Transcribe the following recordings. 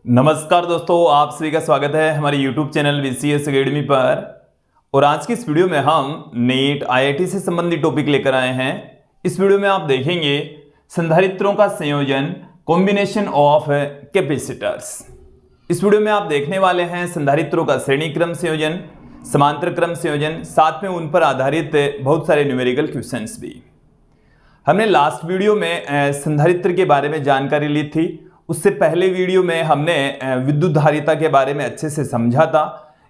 नमस्कार दोस्तों, आप सभी का स्वागत है हमारे YouTube चैनल VCS अकेडमी पर। और आज की इस वीडियो में हम नीट IIT से संबंधित टॉपिक लेकर आए हैं। इस वीडियो में आप देखेंगे संधारित्रों का संयोजन, कॉम्बिनेशन ऑफ कैपेसिटर्स। इस वीडियो में आप देखने वाले हैं संधारित्रों का श्रेणी क्रम संयोजन, समांतर क्रम संयोजन, साथ में उन पर आधारित बहुत सारे न्यूमेरिकल क्वेश्चंस भी। हमने लास्ट वीडियो में संधारित्र के बारे में जानकारी ली थी। उससे पहले वीडियो में हमने विद्युत धारिता के बारे में अच्छे से समझा था।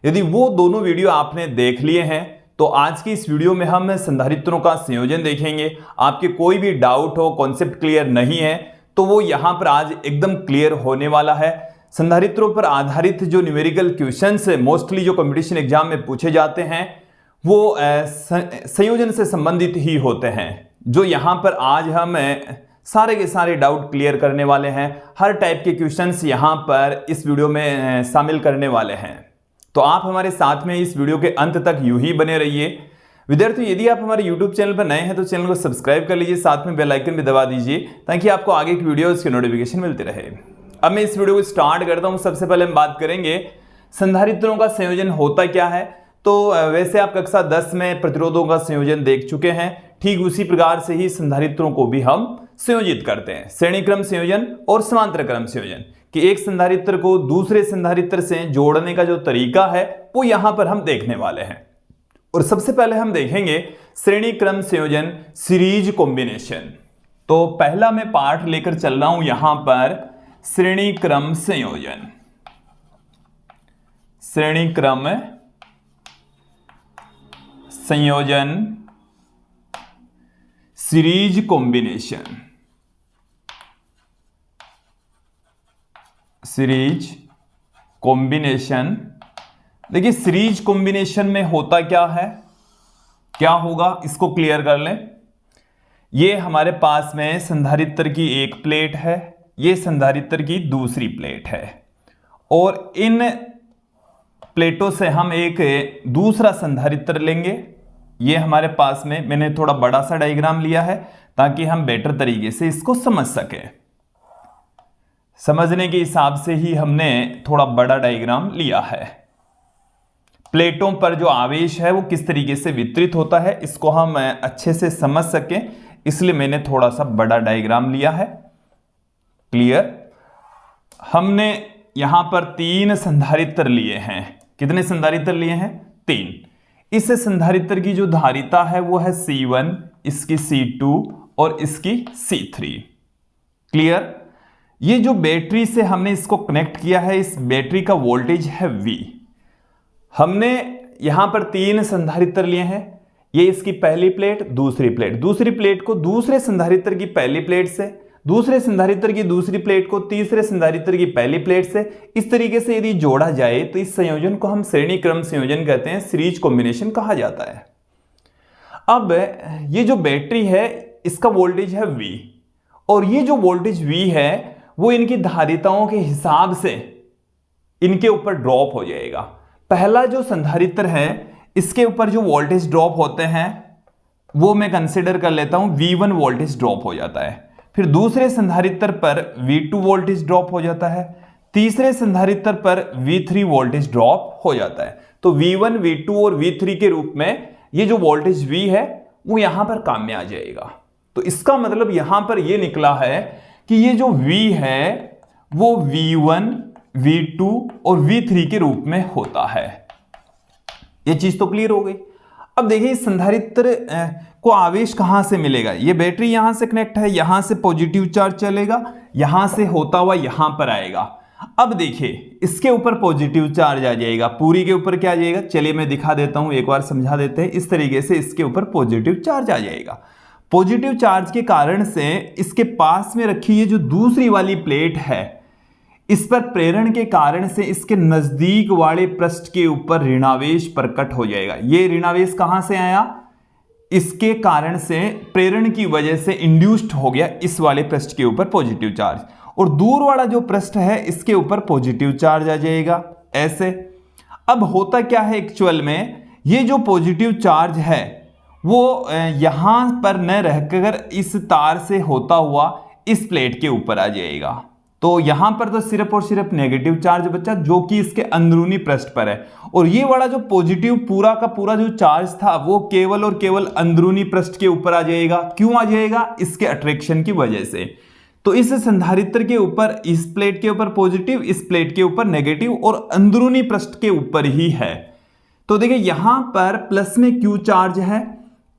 यदि वो दोनों वीडियो आपने देख लिए हैं तो आज की इस वीडियो में हम संधारित्रों का संयोजन देखेंगे। आपके कोई भी डाउट हो, कॉन्सेप्ट क्लियर नहीं है तो वो यहाँ पर आज एकदम क्लियर होने वाला है। संधारित्रों पर आधारित जो न्यूमेरिकल क्वेश्चंस मोस्टली जो कंपटीशन एग्जाम में पूछे जाते हैं वो संयोजन से संबंधित ही होते हैं, जो यहाँ पर आज हम सारे के सारे डाउट क्लियर करने वाले हैं। हर टाइप के क्वेश्चंस यहाँ पर इस वीडियो में शामिल करने वाले हैं। तो आप हमारे साथ में इस वीडियो के अंत तक यूं ही बने रहिए। विद्यार्थियों, यदि आप हमारे YouTube चैनल पर नए हैं तो चैनल को सब्सक्राइब कर लीजिए, साथ में बेल आइकन भी दबा दीजिए ताकि आपको आगे की वीडियोस की नोटिफिकेशन मिलती रहे। अब मैं इस वीडियो को स्टार्ट करता हूँ। सबसे पहले हम बात करेंगे संधारित्रों का संयोजन होता क्या है। तो वैसे आप कक्षा 10 में प्रतिरोधों का संयोजन देख चुके हैं, ठीक उसी प्रकार से ही संधारित्रों को भी हम संयोजित करते हैं। श्रेणी क्रम संयोजन और समांतर क्रम संयोजन कि एक संधारित्र को दूसरे संधारित्र से जोड़ने का जो तरीका है वो यहां पर हम देखने वाले हैं। और सबसे पहले हम देखेंगे श्रेणी क्रम संयोजन, सीरीज कॉम्बिनेशन। तो पहला मैं पार्ट लेकर चल रहा हूं यहां पर श्रेणी क्रम संयोजन, श्रेणी क्रम संयोजन, सीरीज कॉम्बिनेशन, सीरीज कॉम्बिनेशन। देखिए सीरीज कॉम्बिनेशन में होता क्या है, क्या होगा इसको क्लियर कर लें। ये हमारे पास में संधारित्र की एक प्लेट है, ये संधारित्र की दूसरी प्लेट है और इन प्लेटों से हम एक दूसरा संधारित्र लेंगे। ये हमारे पास में मैंने थोड़ा बड़ा सा डायग्राम लिया है ताकि हम बेटर तरीके से इसको समझ सकें। समझने के हिसाब से ही हमने थोड़ा बड़ा डायग्राम लिया है। प्लेटों पर जो आवेश है वो किस तरीके से वितरित होता है इसको हम अच्छे से समझ सकें, इसलिए मैंने थोड़ा सा बड़ा डायग्राम लिया है। क्लियर। हमने यहां पर 3 संधारित्र लिए हैं। कितने संधारित्र लिए हैं? 3। इस संधारित्र की जो धारिता है वो है C1, इसकी C2 और इसकी C3। क्लियर। ये जो बैटरी से हमने इसको कनेक्ट किया है, इस बैटरी का वोल्टेज है V। हमने यहां पर 3 संधारित्र लिए हैं। ये इसकी पहली प्लेट, दूसरी प्लेट, दूसरी प्लेट को दूसरे संधारित्र की पहली प्लेट से, दूसरे संधारित्र की दूसरी प्लेट को तीसरे संधारित्र की पहली प्लेट से, इस तरीके से यदि जोड़ा जाए तो इस संयोजन को हम श्रेणी क्रम संयोजन कहते हैं, सीरीज कॉम्बिनेशन कहा जाता है। अब ये जो बैटरी है इसका वोल्टेज है V और ये जो वोल्टेज V है वो इनकी धारिताओं के हिसाब से इनके ऊपर ड्रॉप हो जाएगा। पहला जो संधारित्र है इसके ऊपर जो वोल्टेज ड्रॉप होते हैं वो मैं कंसीडर कर लेता हूं V1 वोल्टेज ड्रॉप हो जाता है। फिर दूसरे संधारित्र पर V2 वोल्टेज ड्रॉप हो जाता है, तीसरे संधारित्र पर V3 वोल्टेज ड्रॉप हो जाता है। तो V1, V2 और V3 के रूप में ये जो वोल्टेज V है वो यहां पर काम में आ जाएगा। तो इसका मतलब यहां पर ये निकला है कि ये जो V है वो V1, V2 और V3 के रूप में होता है। ये चीज तो क्लियर हो गई। अब देखिए इस संधारित्र को आवेश कहां से मिलेगा। ये बैटरी यहां से कनेक्ट है, यहां से पॉजिटिव चार्ज चलेगा, यहां से होता हुआ यहां पर आएगा। अब देखिए इसके ऊपर पॉजिटिव चार्ज आ जाएगा, पूरी के ऊपर क्या आ जाएगा, चलिए मैं दिखा देता हूं, एक बार समझा देते हैं। इस तरीके से इसके ऊपर पॉजिटिव चार्ज आ जाएगा। पॉजिटिव चार्ज के कारण से इसके पास में रखी ये जो दूसरी वाली प्लेट है इस पर प्रेरण के कारण से इसके नजदीक वाले पृष्ठ के ऊपर ऋणावेश प्रकट हो जाएगा। ये ऋणावेश कहां से आया, इसके कारण से प्रेरण की वजह से इंड्यूस्ड हो गया इस वाले पृष्ठ के ऊपर पॉजिटिव चार्ज, और दूर वाला जो पृष्ठ है इसके ऊपर पॉजिटिव चार्ज आ जाएगा ऐसे। अब होता क्या है एक्चुअल में, ये जो पॉजिटिव चार्ज है वो यहां पर न रहकर इस तार से होता हुआ इस प्लेट के ऊपर आ जाएगा। तो यहां पर तो सिर्फ और सिर्फ नेगेटिव चार्ज बचा जो कि इसके अंदरूनी पृष्ठ पर है, और ये वाला जो पॉजिटिव पूरा का पूरा जो चार्ज था वो केवल और केवल अंदरूनी पृष्ठ के ऊपर आ जाएगा। क्यों आ जाएगा? इसके अट्रैक्शन की वजह से। तो इस संधारित्र के ऊपर, इस प्लेट के ऊपर पॉजिटिव, इस प्लेट के ऊपर नेगेटिव, और अंदरूनी पृष्ठ के ऊपर ही है। तो देखिए यहां पर प्लस में क्यू चार्ज है,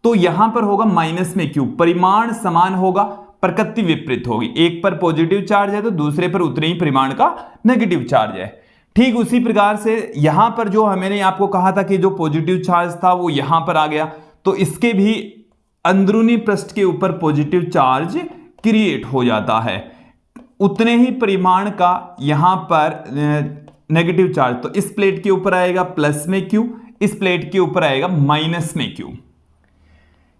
तो यहां पर होगा माइनस में क्यू। परिमाण समान होगा, प्रकृति विपरीत होगी। एक पर पॉजिटिव चार्ज है तो दूसरे पर उतने ही परिमाण का नेगेटिव चार्ज है। ठीक उसी प्रकार से यहां पर जो मैंने आपको कहा था कि जो पॉजिटिव चार्ज था वो यहां पर आ गया, तो इसके भी अंदरूनी पृष्ठ के ऊपर पॉजिटिव चार्ज क्रिएट हो जाता है, उतने ही परिमाण का यहां पर नेगेटिव चार्ज। तो इस प्लेट के ऊपर आएगा प्लस में क्यू, इस प्लेट के ऊपर आएगा माइनस में क्यू।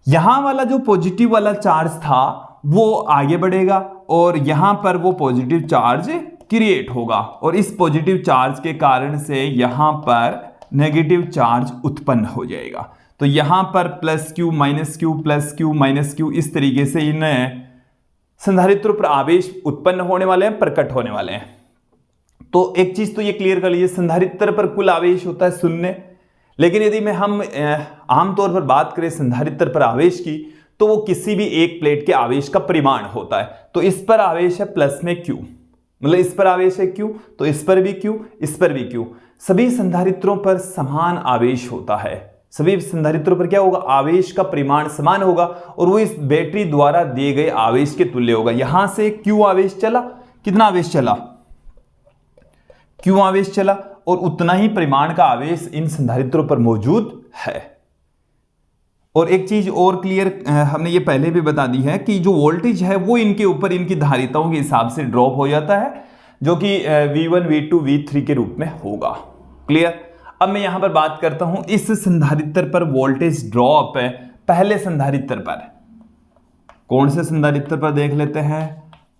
यहां वाला जो पॉजिटिव वाला चार्ज था वो आगे बढ़ेगा और यहां पर वो पॉजिटिव चार्ज क्रिएट होगा, और इस पॉजिटिव चार्ज के कारण से यहां पर नेगेटिव चार्ज उत्पन्न हो जाएगा। तो यहां पर plus Q minus Q, plus Q minus Q, इस तरीके से इन संधारित्र पर आवेश उत्पन्न होने वाले हैं, प्रकट होने वाले हैं। तो एक चीज तो ये क्लियर कर लीजिए, संधारित्र पर कुल आवेश होता है 0, लेकिन यदि हम आमतौर पर बात करें संधारित्र पर आवेश की, तो वो किसी भी एक प्लेट के आवेश का परिमाण होता है। तो इस पर आवेश है प्लस में क्यू, मतलब इस पर आवेश है क्यू, तो इस पर भी क्यू, इस पर भी क्यू। सभी संधारित्रों पर समान आवेश होता है, सभी संधारित्रों पर क्या होगा? आवेश का परिमाण समान होगा, और वो इस बैटरी द्वारा दिए गए आवेश के तुल्य होगा। यहां से क्यू आवेश चला, कितना आवेश चला? क्यू आवेश चला, और उतना ही परिमाण का आवेश इन संधारित्रों पर मौजूद है। और एक चीज और क्लियर हमने ये पहले भी बता दी है कि जो वोल्टेज है वो इनके ऊपर इनकी धारिताओं के हिसाब से ड्रॉप हो जाता है, जो कि V1, V2, V3 के रूप में होगा। क्लियर? अब मैं यहां पर बात करता हूं इस संधारित्र पर वोल्टेज ड्रॉप है। पहले संधारित्र पर, कौन से संधारित्र पर देख लेते हैं।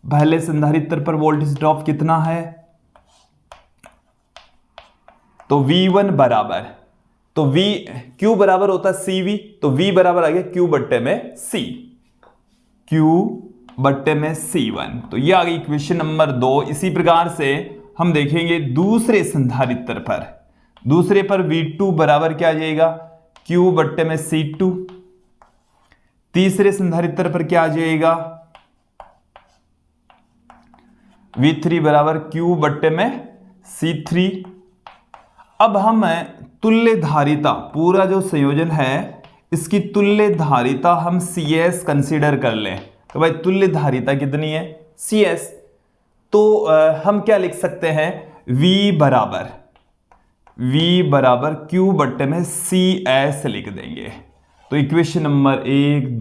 पहले संधारित्र पर वोल्टेज ड्रॉप कितना है? तो V1 बराबर, तो Q बराबर होता है CV, तो V बराबर आ गया Q बट्टे में C, Q बट्टे में C1। तो ये आ गई इक्वेशन नंबर 2। इसी प्रकार से हम देखेंगे दूसरे संधारित्र पर, दूसरे पर V2 बराबर क्या आ जाएगा? Q बट्टे में C2। तीसरे संधारित्र पर क्या आ जाएगा? V3 बराबर Q बट्टे में C3। अब हम तुल्य धारिता, पूरा जो संयोजन है इसकी तुल्य धारिता हम CS कंसीडर कर लें। तो भाई तुल्य धारिता कितनी है? CS। तो हम क्या लिख सकते हैं? V बराबर Q बट्टे में CS लिख देंगे। तो इक्वेशन नंबर 1,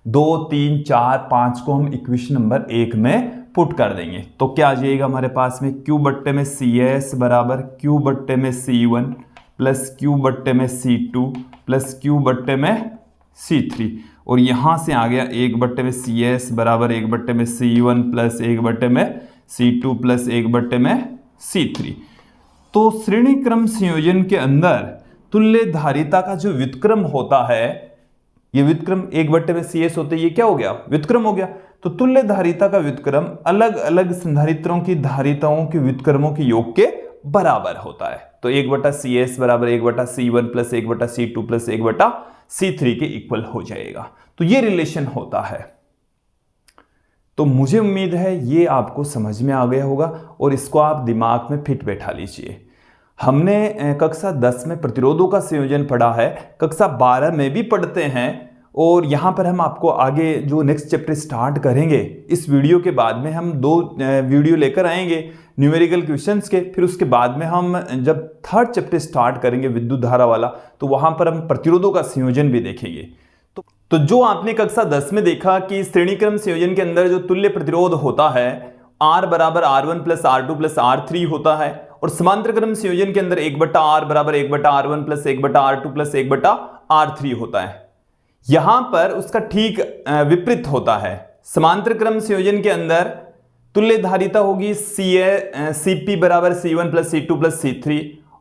2, 3, 4, 5 को हम इक्वेशन नंबर 1 में पुट कर देंगे। तो क्या आ जाएगा हमारे पास में? Q बट्टे में CS बराबर Q बट्टे में C1 प्लस Q बट्टे में C2 प्लस Q बट्टे में C3, और यहां से आ गया 1 बट्टे में CS बराबर 1 बट्टे में C1 प्लस 1 बट्टे में C2 प्लस 1 बट्टे में C3। तो श्रेणी क्रम संयोजन के अंदर तुल्य धारिता का जो व्युत्क्रम होता है, ये व्युत्क्रम 1 बट्टे में CS होते, ये क्या हो गया? व्युत्क्रम हो गया। तो तुल्य धारिता का व्युत्क्रम अलग अलग संधारित्रों की धारिताओं के व्युत्क्रमों के योग के बराबर होता है। तो 1 बटा CS बराबर 1 बटा C1 प्लस 1 बटा C2 प्लस 1 बटा C3 के इक्वल हो जाएगा। तो ये रिलेशन होता है। तो मुझे उम्मीद है ये आपको समझ में आ गया होगा, और इसको आप दिमाग में फिट बैठा लीजिए। हमने कक्षा 10 में प्रतिरोधों का संयोजन पढ़ा है, कक्षा 12 में भी पढ़ते हैं, और यहाँ पर हम आपको आगे जो नेक्स्ट चैप्टर स्टार्ट करेंगे, इस वीडियो के बाद में हम 2 वीडियो लेकर आएंगे न्यूमेरिकल क्वेश्चंस के। फिर उसके बाद में हम जब 3rd चैप्टर स्टार्ट करेंगे विद्युत धारा वाला, तो वहाँ पर हम प्रतिरोधों का संयोजन भी देखेंगे। तो जो आपने कक्षा 10 में देखा कि श्रेणीक्रम संयोजन के अंदर जो तुल्य प्रतिरोध होता है R बराबर R1 plus R2 plus R3 होता है, और समांतर क्रम संयोजन के अंदर 1 बटा R बराबर 1 बटा R1 प्लस 1 बटा R2 प्लस 1 बटा R3 होता है। यहां पर उसका ठीक विपरीत होता है। समांतर क्रम संयोजन के अंदर तुल्य धारिता होगी CP बराबर C1 plus C2 plus C3,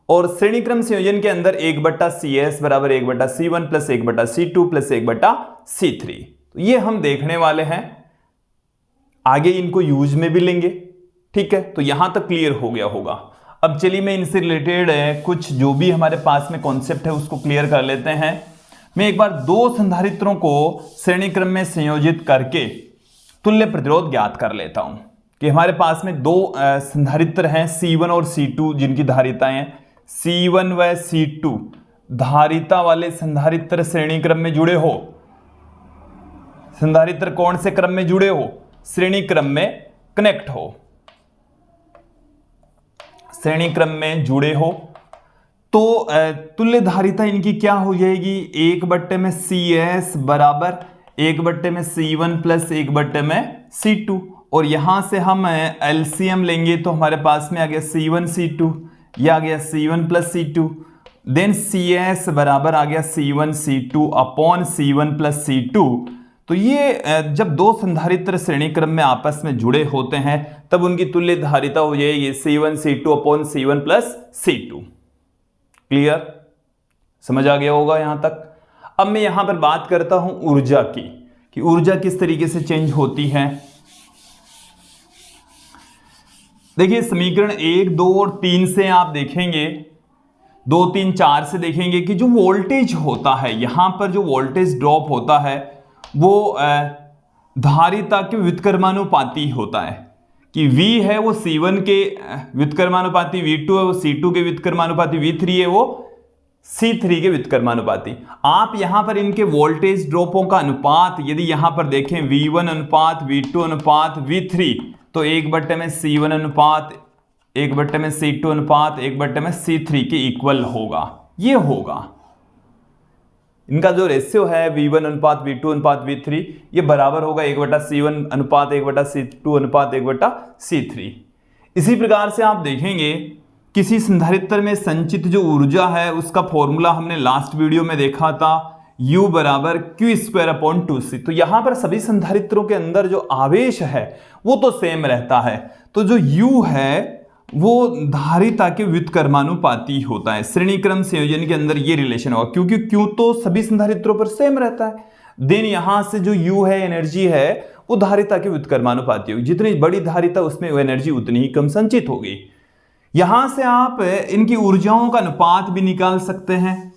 और श्रेणी क्रम संयोजन के अंदर 1 बटा CS बराबर 1 बटा C1 प्लस 1 बटा C2 प्लस 1 बटा C3। तो ये हम देखने वाले हैं। आगे इनको यूज में भी लेंगे। ठीक है, तो यहां तक क्लियर हो गया होगा। अब चलिए मैं इनसे रिलेटेड कुछ जो भी हमारे पास में कॉन्सेप्ट है उसको क्लियर कर लेते हैं। मैं एक बार दो संधारित्रों को श्रेणी क्रम में संयोजित करके तुल्य प्रतिरोध ज्ञात कर लेता हूं कि हमारे पास में दो संधारित्र हैं C1 और C2 जिनकी धारिताएं C1 व C2 धारिता वाले संधारित्र श्रेणी क्रम में जुड़े हो। संधारित्र कौन से क्रम में जुड़े हो? श्रेणी क्रम में कनेक्ट हो, श्रेणी क्रम में जुड़े हो। तो तुल्य धारिता इनकी क्या हो जाएगी? 1/CS बराबर 1/C1 प्लस 1/C2। और यहां से हम एलसीएम लेंगे तो हमारे पास में आ गया C1 C2, यह आ गया C1 plus C2। Then CS बराबर आ गया C1 C2 upon C1 plus C2। तो ये जब दो संधारित्र श्रेणी क्रम में आपस में जुड़े होते हैं तब उनकी तुल्य धारिता हो जाएगी C1 C2 upon C1 plus C2। Clear, समझ आ गया होगा यहां तक। अब मैं यहां पर बात करता हूं ऊर्जा की कि ऊर्जा किस तरीके से चेंज होती है। देखिए समीकरण 1, 2 और 3 से आप देखेंगे, 2, 3, 4 से देखेंगे कि जो वोल्टेज होता है, यहां पर जो वोल्टेज ड्रॉप होता है वो धारिता के व्युत्क्रमानुपाती होता है कि V है वो C1 के व्युत्क्रमानुपाती, V2 है वो C2 के व्युत्क्रमानुपाती, V3 है वो C3 के व्युत्क्रमानुपाती। आप यहां पर इनके वोल्टेज ड्रॉपों का अनुपात यदि यहां पर देखें V1 अनुपात V2 अनुपात V3 तो 1/C1 अनुपात 1/C2 अनुपात 1/C3 के इक्वल होगा। ये होगा इनका जो रेशियो है V1 अनुपात V2 अनुपात V3 ये बराबर होगा 1/C1 अनुपात 1/C2 अनुपात 1/C3। इसी प्रकार से आप देखेंगे किसी संधारित्र में संचित जो ऊर्जा है उसका फॉर्मूला हमने लास्ट वीडियो में देखा था, U बराबर Q²/2C। तो यहां पर सभी संधारित्रों के अंदर जो आवेश है वो तो सेम रहता है, तो जो U है वो धारिता के व्युत्क्रमानुपाती होता है। श्रेणी क्रम संयोजन के अंदर ये रिलेशन होगा क्योंकि Q तो सभी संधारित्रों पर सेम रहता है। देन यहां से जो U है एनर्जी है वो धारिता के व्युत्क्रमानुपाती होगी। जितनी बड़ी धारिता उसमें वो एनर्जी उतनी ही कम संचित होगी। यहां से आप इनकी ऊर्जाओं का अनुपात भी निकाल सकते हैं।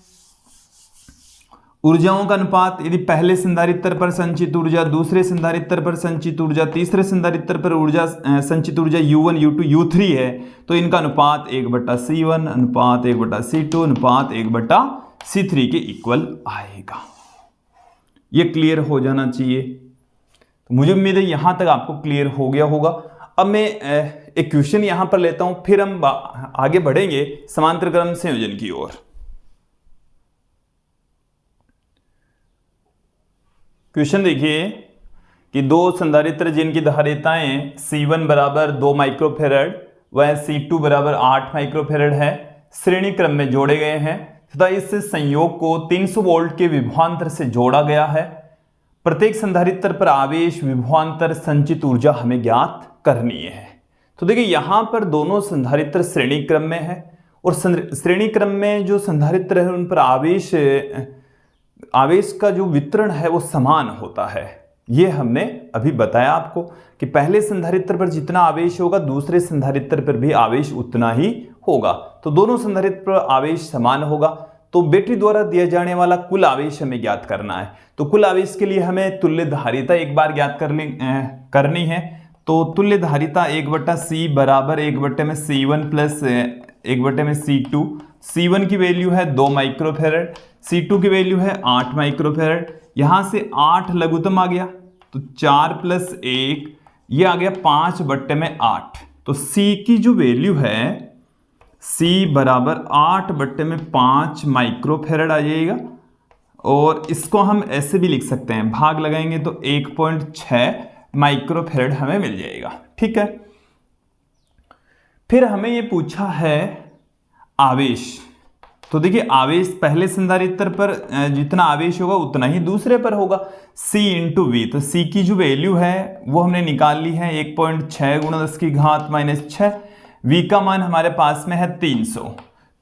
ऊर्जाओं का अनुपात यदि पहले संधारित्र पर संचित ऊर्जा, दूसरे संधारित्र पर संचित ऊर्जा, तीसरे संधारित्र पर ऊर्जा संचित ऊर्जा U1 U2 U3 है तो इनका अनुपात 1/C1 अनुपात 1/C2 अनुपात 1/C3 के इक्वल आएगा। ये क्लियर हो जाना चाहिए। तो मुझे उम्मीद है यहां तक आपको क्लियर हो गया होगा। अब मैं एक क्वेश्चन यहां पर लेता हूं, फिर हम आगे बढ़ेंगे समांतर क्रम संयोजन की ओर। क्वेश्चन देखिए कि दो संधारित्र जिनकी धारिताएं C1 बराबर 2 माइक्रोफेरड व C2 बराबर 8 माइक्रोफेरड है श्रेणी क्रम में जोड़े गए हैं तथा इस संयोग को 300 वोल्ट के विभवांतर से जोड़ा गया है। प्रत्येक संधारित्र पर आवेश विभवांतर संचित ऊर्जा हमें ज्ञात करनी है। तो देखिए यहां पर दोनों संधारित्र श्रेणी क्रम में है और श्रेणी क्रम में जो संधारित्र है उन पर आवेश का जो वितरण है वो समान होता है। ये हमने अभी बताया आपको कि पहले संधारित्र पर जितना आवेश होगा दूसरे संधारित्र पर भी आवेश उतना ही होगा। तो दोनों संधारित्र पर आवेश समान होगा। तो बैटरी द्वारा दिया जाने वाला कुल आवेश हमें ज्ञात करना है। तो कुल आवेश के लिए हमें तुल्य धारिता एक बार ज्ञात करनी है। तो तुल्य धारिता 1/C बराबर 1/C1 प्लस 1/C2। C1 की वैल्यू है 2 माइक्रोफेरड, C2 की वैल्यू है 8 माइक्रोफेरड। यहां से 8 लघुत्तम आ गया तो 4 + 1 ये आ गया 5/8। तो C की जो वैल्यू है C बराबर 8/5 माइक्रोफेरड आ जाएगा। और इसको हम ऐसे भी लिख सकते हैं, भाग लगाएंगे तो 1.6 माइक्रोफेरड हमें मिल जाएगा। ठीक है, फिर हमें ये पूछा है आवेश। तो देखिए आवेश पहले संधारित्र पर जितना आवेश होगा उतना ही दूसरे पर होगा, C × V। तो C की जो वैल्यू है वो हमने निकाल ली है 1.6 × 10⁻⁶। V का मान हमारे पास में है 300।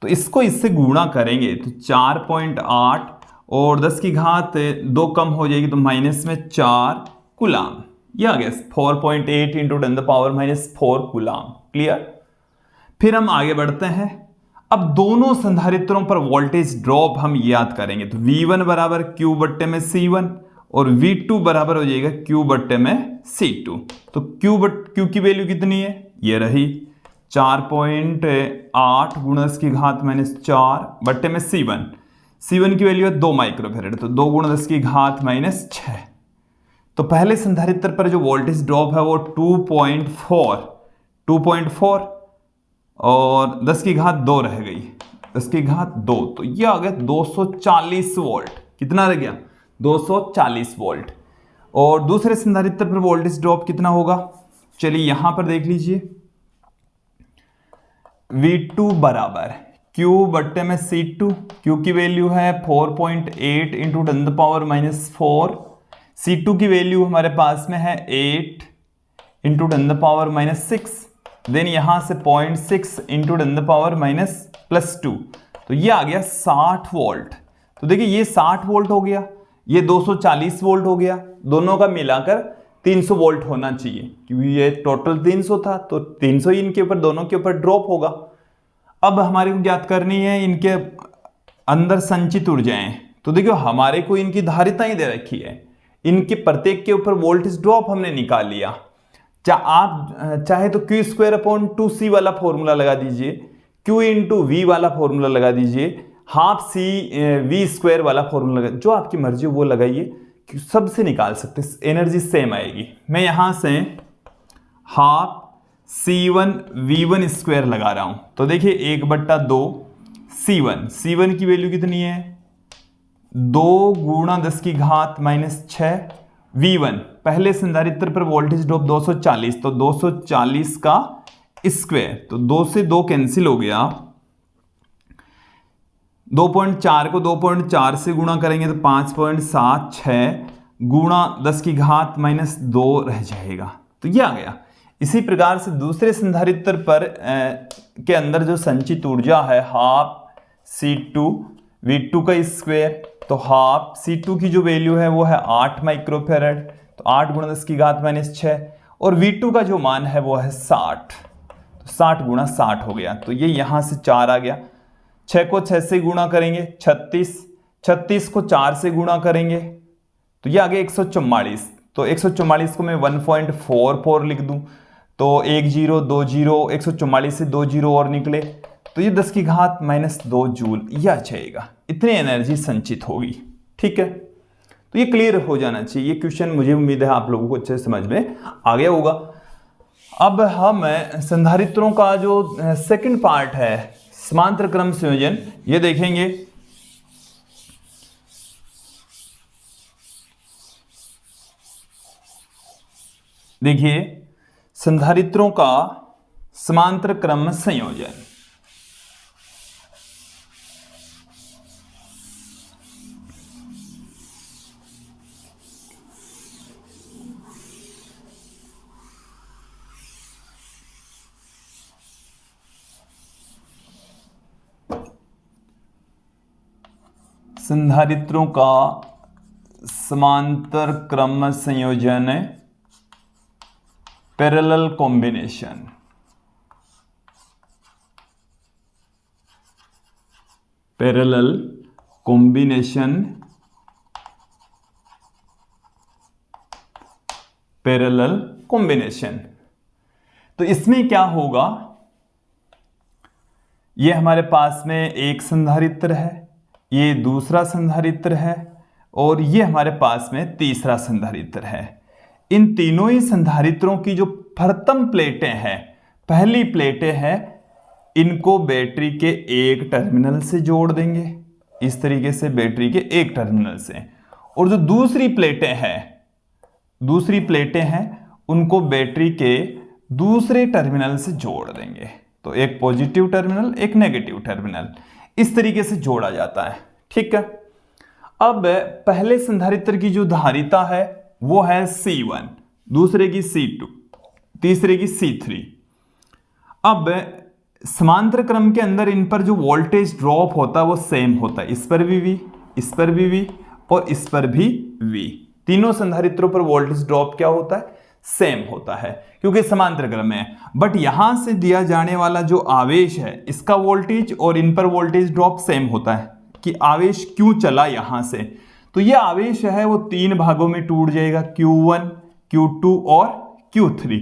तो इसको इससे गुणा करेंगे तो 4.8 और 10⁻2 कम हो जाएगी तो -4 कूलाम। ये आ गया 4.8 इंटू 10⁻⁻⁴ कूलाम। क्लियर। फिर हम आगे बढ़ते हैं। अब दोनों संधारित्रों पर वोल्टेज ड्रॉप हम याद करेंगे, तो V1 बराबर Q बट्टे में C1 और V2 बराबर हो जाएगा Q बट्टे में C2। तो Q की वैल्यू कितनी है, ये रही 4.8 गुणा 10⁻⁴ बट्टे में C1 की वैल्यू है 2 माइक्रोफेरेड, तो 2 गुणा 10⁻⁻⁶। तो पहले संधारित्र पर जो वोल्टेज ड्रॉप है वो 2.4 और 10⁻2 रह गई, 10⁻2, तो ये आ गया 240 वोल्ट। कितना रह गया, 240 वोल्ट। और दूसरे संधारित्र पर वोल्टेज ड्रॉप कितना होगा, चलिए यहां पर देख लीजिए। V2 बराबर Q बट्टे में C2, Q की वैल्यू है 4.8 इंटू 10⁻⁻⁴, C2 की वैल्यू हमारे पास में है 8 इंटू 10⁻⁻⁶, देन यहां से 0.6 इंटू 10⁻⁻+2, तो ये आ गया 60 वोल्ट। तो देखिए ये 60 वोल्ट हो गया, ये 240 वोल्ट हो गया, दोनों का मिलाकर 300 वोल्ट होना चाहिए, क्योंकि ये टोटल 300 था, तो 300 ही इनके ऊपर, दोनों के ऊपर ड्रॉप होगा। अब हमारे को ज्ञात करनी है इनके अंदर संचित ऊर्जाएं। तो देखियो हमारे को इनकी धारिताएं दे रखी है, इनके प्रत्येक के ऊपर वोल्टेज ड्रॉप हमने निकाल लिया। आप चाहे तो Q²/2C वाला फॉर्मूला लगा दीजिए, Q इंटू V वाला फॉर्मूला लगा दीजिए, हाफ C V² वाला फॉर्मूला लगा, जो आपकी मर्जी हो वो लगाइए, सबसे निकाल सकते, एनर्जी सेम आएगी। मैं यहां से हाफ C1 V1² लगा रहा हूं, तो देखिए 1/2 C1 की वैल्यू कितनी है, 2 गुणा 10⁻⁻⁶ V1, पहले संधारित्र पर वोल्टेज ड्रॉप 240, तो 240 का स्क्वायर, तो 2 से 2 कैंसिल हो गया, 2.4 को 2.4 से गुणा करेंगे तो 5.76 गुणा 10⁻⁻2 रह जाएगा, तो ये आ गया। इसी प्रकार से दूसरे संधारित्र पर के अंदर जो संचित ऊर्जा है हाफ C2 V2 का स्क्वायर, तो हाफ C2 की जो वैल्यू है वो है 8 माइक्रोफेरेड, तो 8 गुणा 10⁻⁻⁶, और V2 का जो मान है वो है 60, तो 60 गुणा 60 हो गया, तो ये यहां से 4 आ गया। 6 को 6 से गुणा करेंगे 36 को 4 से गुणा करेंगे तो ये आ गया 144, तो 144 को मैं 1.44 लिख दूं, तो 1 0 2 0, 144 से 2 0 और निकले, तो ये 10⁻⁻2 जूल यह जाएगा, इतनी एनर्जी संचित होगी। ठीक है, तो ये क्लियर हो जाना चाहिए। ये क्वेश्चन मुझे उम्मीद है आप लोगों को अच्छे से समझ में आ गया होगा। अब हम संधारित्रों का जो सेकंड पार्ट है समांतर क्रम संयोजन, ये देखेंगे। देखिए संधारित्रों का समांतर क्रम संयोजन, संधारित्रों का समांतर क्रम संयोजन है parallel combination. Parallel combination, parallel combination. तो इसमें क्या होगा, ये हमारे पास में एक संधारित्र है, ये दूसरा संधारित्र है और ये हमारे पास में तीसरा संधारित्र है। इन तीनों ही संधारित्रों की जो प्रथम प्लेटें हैं, पहली प्लेटें हैं, इनको बैटरी के एक टर्मिनल से जोड़ देंगे, इस तरीके से बैटरी के एक टर्मिनल से, और जो दूसरी प्लेटें हैं उनको बैटरी के दूसरे टर्मिनल से जोड़ देंगे। तो एक पॉजिटिव टर्मिनल, एक नेगेटिव टर्मिनल, इस तरीके से जोड़ा जाता है। ठीक है, अब पहले संधारित्र की जो धारिता है वो है C1, दूसरे की C2, तीसरे की C3। अब समांतर क्रम के अंदर इन पर जो वोल्टेज ड्रॉप होता है वो सेम होता है, इस पर भी V, इस पर भी V और इस पर भी V। तीनों संधारित्रों पर वोल्टेज ड्रॉप क्या होता है, सेम होता है क्योंकि समांतर क्रम में है। बट यहां से दिया जाने वाला जो आवेश है इसका वोल्टेज और इन पर वोल्टेज ड्रॉप सेम होता है कि आवेश क्यों चला यहां से, तो ये आवेश है वो 3 भागों में टूट जाएगा, Q1, Q2 और Q3।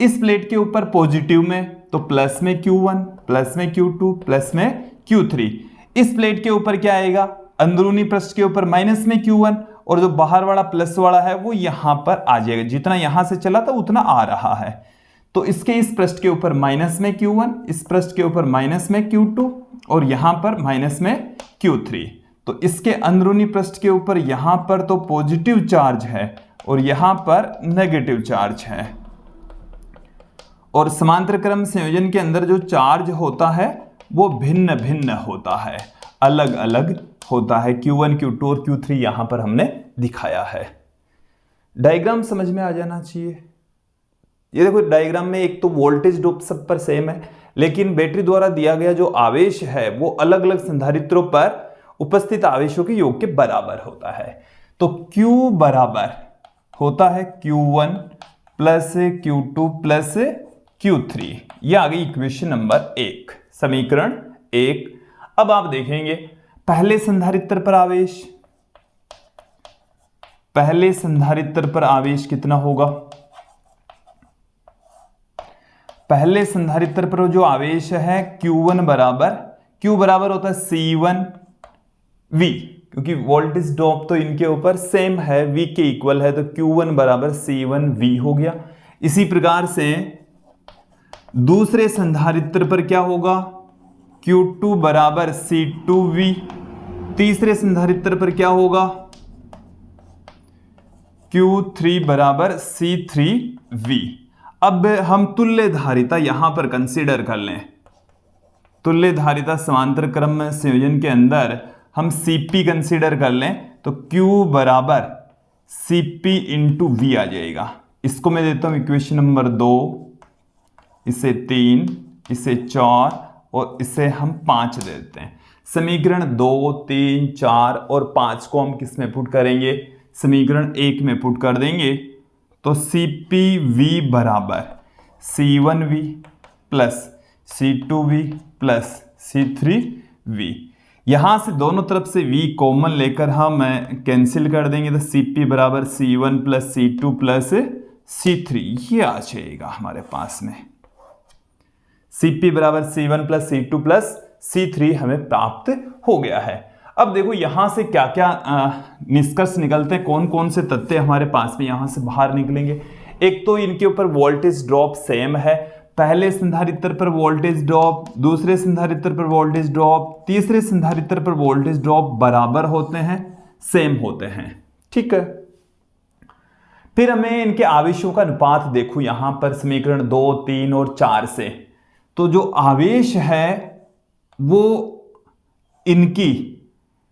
इस प्लेट के ऊपर पॉजिटिव में तो प्लस में Q1, प्लस में Q2, प्लस में Q3। इस प्लेट के ऊपर क्या आएगा, अंदरूनी पृष्ठ के ऊपर माइनस में Q1 और जो बाहर वाला प्लस वाला है वो यहां पर आ जाएगा, जितना यहां से चला था उतना आ रहा है। तो इसके इस पृष्ठ के ऊपर माइनस में Q1, इस पृष्ठ के ऊपर माइनस में Q2 और यहां पर माइनस में Q3। तो इसके अंदरूनी पृष्ठ के ऊपर यहां पर तो पॉजिटिव चार्ज है और यहां पर नेगेटिव चार्ज है। और समांतर क्रम संयोजन के अंदर जो चार्ज होता है वो भिन्न भिन्न होता है, अलग अलग होता है। Q1, Q2 और Q3 यहां पर हमने दिखाया है। डायग्राम समझ में आ जाना चाहिए। ये देखो डायग्राम में एक तो वोल्टेज ड्रॉप सब पर सेम है, लेकिन बैटरी द्वारा दिया गया जो आवेश है वो अलग अलग संधारित्रों पर उपस्थित आवेशों के योग के बराबर होता है। तो Q बराबर होता है Q1 plus Q2 plus Q3। यह आ गई इक्वेशन नंबर 1, समीकरण 1। अब आप देखेंगे पहले संधारित्र पर आवेश, पहले संधारित्र पर आवेश कितना होगा, पहले संधारित्र पर जो आवेश है Q1 बराबर, Q बराबर होता है C1V, क्योंकि वोल्टेज ड्रॉप तो इनके ऊपर सेम है, V के इक्वल है, तो Q1 बराबर C1V हो गया। इसी प्रकार से दूसरे संधारित्र पर क्या होगा, Q2 बराबर C2V। तीसरे संधारित्र पर क्या होगा, Q3 बराबर C3V। अब हम तुल्य धारिता यहां पर कंसीडर कर लें। तुल्य धारिता समांतर क्रम संयोजन के अंदर हम Cp कंसीडर कर लें तो Q बराबर Cp इंटू V आ जाएगा। इसको मैं देता हूं इक्वेशन नंबर 2, इसे 3, इसे 4 और इसे हम 5 दे देते हैं। समीकरण 2, 3, 4 और 5 को हम किस में पुट करेंगे, समीकरण 1 में पुट कर देंगे। तो CpV बराबर C1V plus C2V plus C3V। यहां से दोनों तरफ से V कॉमन लेकर हम कैंसिल कर देंगे तो Cp बराबर C1 plus C2 plus C3 ये आ जाएगा हमारे पास में। Cp बराबर C1 plus C2 plus C3 हमें प्राप्त हो गया है। अब देखो यहां से क्या क्या निष्कर्ष निकलते हैं, कौन कौन से तथ्य हमारे पास में यहां से बाहर निकलेंगे। एक तो इनके ऊपर वोल्टेज ड्रॉप सेम है, पहले संधारित्र पर वोल्टेज ड्रॉप, दूसरे संधारित्र पर वोल्टेज ड्रॉप, तीसरे संधारित्र पर वोल्टेज ड्रॉप बराबर होते हैं, सेम होते हैं, ठीक है। फिर हमें इनके आवेशों का अनुपात देखो यहां पर समीकरण 2, 3 और 4 से। तो जो आवेश है वो इनकी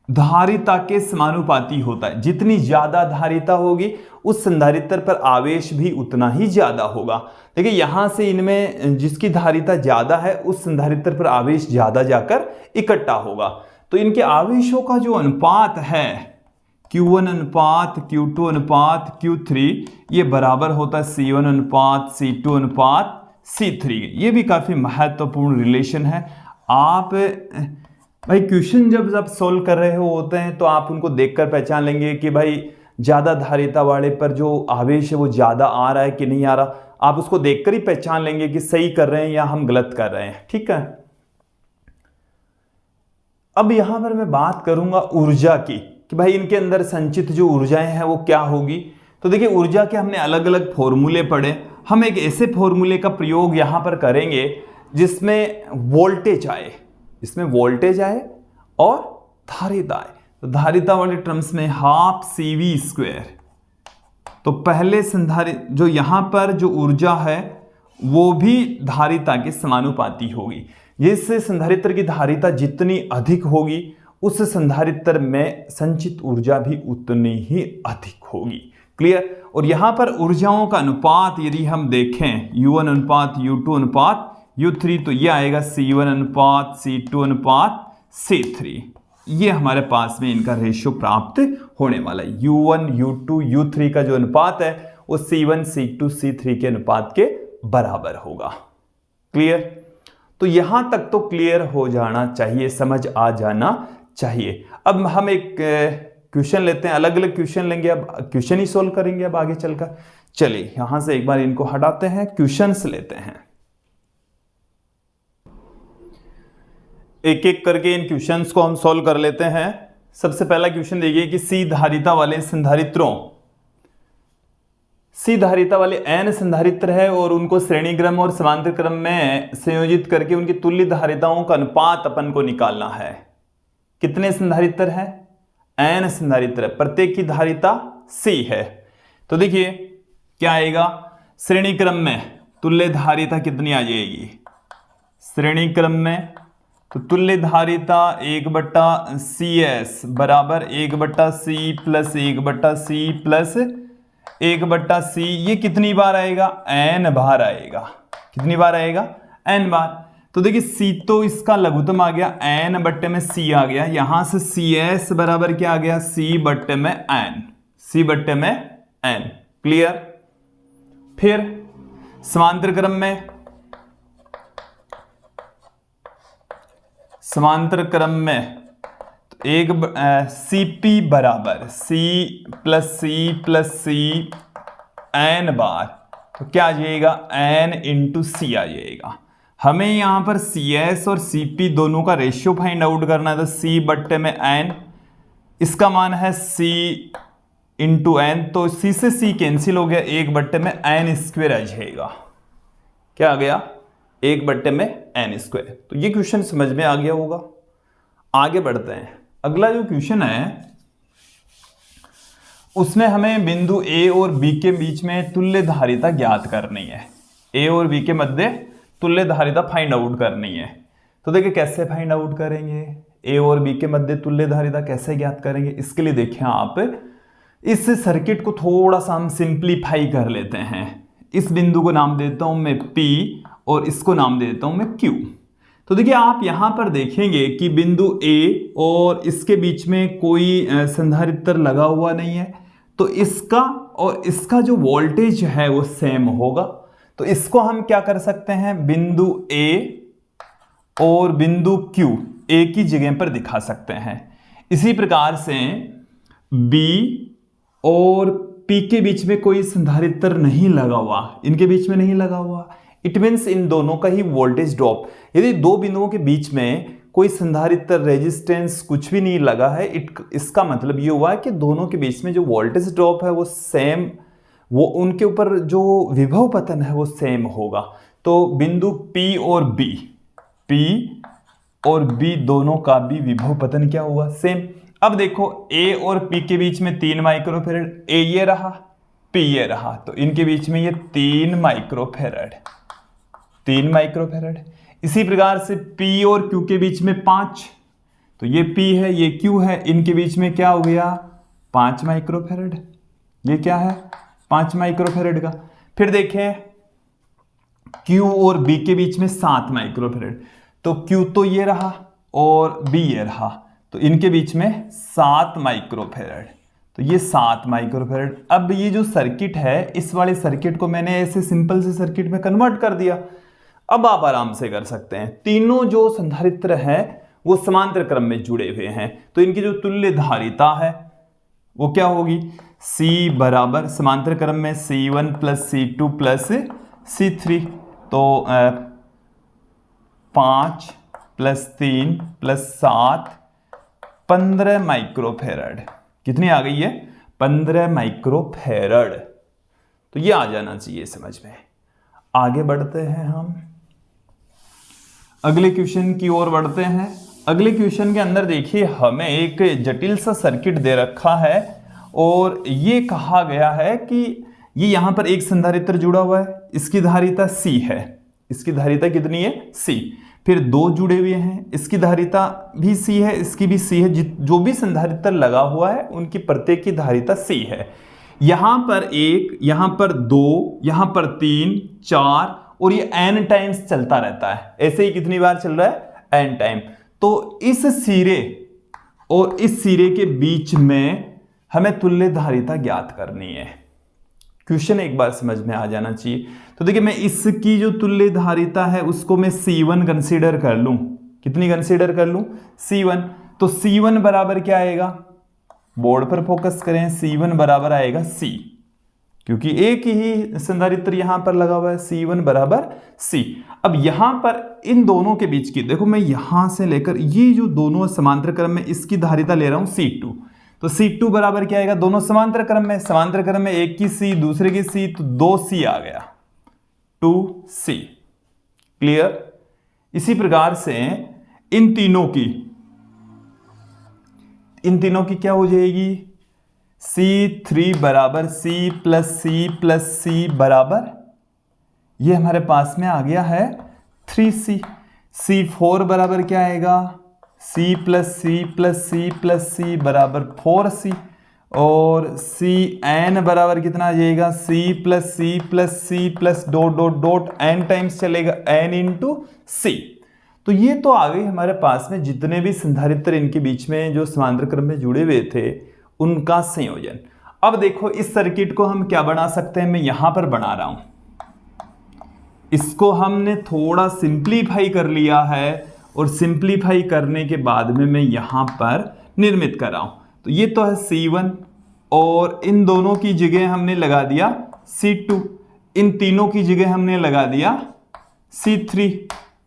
धारिता के समानुपाती होता है। जितनी ज्यादा धारिता होगी उस संधारित्र पर आवेश भी उतना ही ज्यादा होगा। देखिए यहां से इनमें जिसकी धारिता ज्यादा है उस संधारित्र पर आवेश ज्यादा जाकर इकट्ठा होगा। तो इनके आवेशों का जो अनुपात है Q1 अनुपात Q2 अनुपात Q3 ये बराबर होता है C1 अनुपात C2 अनुपात C3। ये भी काफी महत्वपूर्ण रिलेशन है। आप भाई क्वेश्चन जब आप सोल्व कर रहे होते हैं तो आप उनको देखकर पहचान लेंगे कि भाई ज्यादा धारिता वाले पर जो आवेश है वो ज्यादा आ रहा है कि नहीं आ रहा। आप उसको देखकर ही पहचान लेंगे कि सही कर रहे हैं या हम गलत कर रहे हैं, ठीक है। अब यहां पर मैं बात करूंगा ऊर्जा की कि भाई इनके अंदर संचित जो ऊर्जाएं हैं वो क्या होगी। तो देखिए ऊर्जा के हमने अलग अलग फॉर्मूले पढ़े, हम एक ऐसे फॉर्मूले का प्रयोग यहां पर करेंगे जिसमें वोल्टेज आए, इसमें वोल्टेज आए और धारिता आए। तो धारिता वाले टर्म्स में हाफ CV²। तो पहले संधारित जो यहां पर जो ऊर्जा है वो भी धारिता के समानुपाती होगी। जिससे संधारित्र की धारिता जितनी अधिक होगी उस संधारित्र में संचित ऊर्जा भी उतनी ही अधिक होगी। क्लियर। और यहां पर ऊर्जाओं का अनुपात यदि हम देखें U1 अनुपात U2 अनुपात U3 तो यह आएगा C1 अनुपात C2 अनुपात C3। ये हमारे पास में इनका रेशियो प्राप्त होने वाला है। U1 U2 U3 का जो अनुपात है वो C1 C2 C3 के अनुपात के बराबर होगा। क्लियर? तो यहां तक तो क्लियर हो जाना चाहिए, समझ आ जाना चाहिए। अब हम एक क्वेश्चन लेते हैं, अलग अलग क्वेश्चन लेंगे, अब क्वेश्चन ही सोल्व करेंगे अब आगे चलकर। चलिए यहां से एक बार इनको हटाते हैं, क्वेश्चंस लेते हैं, एक एक करके इन क्वेश्चंस को हम सॉल्व कर लेते हैं। सबसे पहला क्वेश्चन देखिए कि सी धारिता वाले संधारित्रों, सी धारिता वाले n संधारित्र है और उनको श्रेणी क्रम और समांतर क्रम में संयोजित करके उनकी तुल्य धारिताओं का अनुपात अपन को निकालना है। कितने संधारित्र हैं? n संधारित्र, प्रत्येक की धारिता c है। तो देखिए क्या आएगा, श्रेणी क्रम में तुल्य धारिता कितनी आ जाएगी? श्रेणी क्रम में तो तुल्य धारिता 1/CS बराबर 1/C plus 1/C plus 1/C, ये कितनी बार आएगा? n बार आएगा। कितनी बार आएगा? n बार। तो देखिए C तो इसका लघुत्तम आ गया, n बट्टे में C आ गया, यहां से CS बराबर क्या आ गया? C बट्टे में n, C बट्टे में n। क्लियर? फिर समांतर क्रम में, समांतर क्रम में तो एक CP बराबर C प्लस C n बार, तो क्या आ जाएगा? n इंटू C आ जाएगा। हमें यहां पर CS और CP दोनों का रेशियो फाइंड आउट करना है, तो C बट्टे में n, इसका मान है C इंटू n, तो C से C कैंसिल हो गया, 1/n² आ जाएगा। क्या आ गया? 1/n²। तो ये क्वेश्चन समझ में आ गया होगा। आगे बढ़ते हैं, अगला जो क्वेश्चन है उसमें हमें बिंदु A और B के बीच में तुल्य धारिता ज्ञात करनी है। A और B के मध्य तुल्य धारिता फाइंड आउट करनी है। तो देखिए कैसे फाइंड आउट करेंगे, A और B के मध्य तुल्य धारिता कैसे ज्ञात करेंगे? इसके लिए देखिए आप इस सर्किट को थोड़ा सा हम सिंप्लीफाई कर लेते हैं। इस बिंदु को नाम देता हूं मैं P और इसको नाम देता हूं मैं Q। तो देखिए आप यहां पर देखेंगे कि बिंदु A और इसके बीच में कोई संधारित्र लगा हुआ नहीं है, तो इसका और इसका जो वोल्टेज है वो सेम होगा। तो इसको हम क्या कर सकते हैं, बिंदु A और बिंदु Q एक ही जगह पर दिखा सकते हैं। इसी प्रकार से B और P के बीच में कोई संधारित्र नहीं लगा हुआ, इनके बीच में नहीं लगा हुआ, इट मीन्स इन दोनों का ही वोल्टेज ड्रॉप। यदि दो बिंदुओं के बीच में कोई संधारित्र रेजिस्टेंस कुछ भी नहीं लगा है, इसका मतलब ये हुआ कि दोनों के बीच में जो वोल्टेज ड्रॉप है वो सेम, वो उनके ऊपर जो विभव पतन है वो सेम होगा। तो बिंदु P और B दोनों का भी विभव पतन क्या हुआ? सेम। अब देखो A और P के बीच में 3 माइक्रोफेरेड, A ये रहा, P ये रहा, तो इनके बीच में ये 3 माइक्रोफेरेड। इसी प्रकार से P और Q के बीच में 5, तो ये P है ये Q है, इनके बीच में क्या हो गया? 5 माइक्रोफेरेड। ये क्या है? 5 माइक्रोफेरेड का। फिर देखें Q और B के बीच में 7 माइक्रोफेरेड, तो Q तो ये रहा और B ये रहा, तो इनके बीच में 7 माइक्रोफेरेड, तो ये 7 माइक्रोफेरेड। अब ये जो सर्किट है, इस वाले सर्किट को मैंने ऐसे सिंपल से सर्किट में कन्वर्ट कर दिया। अब आप आराम से कर सकते हैं, तीनों जो संधारित्र हैं वो समांतर क्रम में जुड़े हुए हैं, तो इनकी जो तुल्य धारिता है वो क्या होगी? C बराबर समांतर क्रम में C1 plus C2 plus C3, तो 5 प्लस 3 प्लस 7 15 माइक्रोफेरेड। कितनी आ गई है? 15 माइक्रोफेरेड। तो ये आ जाना चाहिए समझ में। आगे बढ़ते हैं, हम अगले क्वेश्चन की ओर बढ़ते हैं। अगले क्वेश्चन के अंदर देखिए हमें एक जटिल सा सर्किट दे रखा है और ये कहा गया है कि ये यहां पर एक संधारित्र जुड़ा हुआ है, इसकी धारिता C है, इसकी धारिता कितनी है? C। फिर 2 जुड़े हुए हैं, इसकी धारिता भी C है, इसकी भी C है। जो भी संधारित्र लगा हुआ है उनकी प्रत्येक की धारिता C है। यहां पर 1, यहां पर 2, यहां पर 3, 4 और ये n टाइम्स चलता रहता है। ऐसे ही कितनी बार चल रहा है? n time. तो इस सिरे और इस सिरे के बीच में हमें तुल्य धारिता ज्ञात करनी है। क्वेश्चन एक बार समझ में आ जाना चाहिए। तो देखिए मैं इसकी जो तुल्य धारिता है उसको मैं C1 कंसीडर कर लूं। कितनी कंसीडर कर लूं? C1। तो C1 बराबर क्या आएगा? बोर्ड पर फोकस करें। C1 बराबर आएगा C, क्योंकि एक ही संधारित्र यहां पर लगा हुआ है। C1 बराबर C। अब यहां पर इन दोनों के बीच की, देखो मैं यहां से लेकर ये जो दोनों समांतर क्रम में, इसकी धारिता ले रहा हूं C2। तो C2 बराबर क्या आएगा? दोनों समांतर क्रम में, समांतर क्रम में एक की C दूसरे की C, तो 2C आ गया, 2C। क्लियर? इसी प्रकार से इन तीनों की क्या हो जाएगी? C3 बराबर C प्लस C बराबर, ये हमारे पास में आ गया है 3C। C4 बराबर क्या आएगा? C प्लस C बराबर 4C। और Cn बराबर कितना आ जाएगा? C plus dot dot dot n times चलेगा, n इंटू C। तो ये तो आ गई हमारे पास में जितने भी संधारित्र इनके बीच में जो समांतर क्रम में जुड़े हुए थे उनका संयोजन। अब देखो इस सर्किट को हम क्या बना सकते हैं? मैं यहां पर बना रहा हूं, इसको हमने थोड़ा सिंप्लीफाई कर लिया है, और सिंप्लीफाई करने के बाद में मैं यहां पर निर्मित कर रहा हूं। तो ये तो है C1, और इन दोनों की जगह हमने लगा दिया C2, इन तीनों की जगह हमने लगा दिया C3,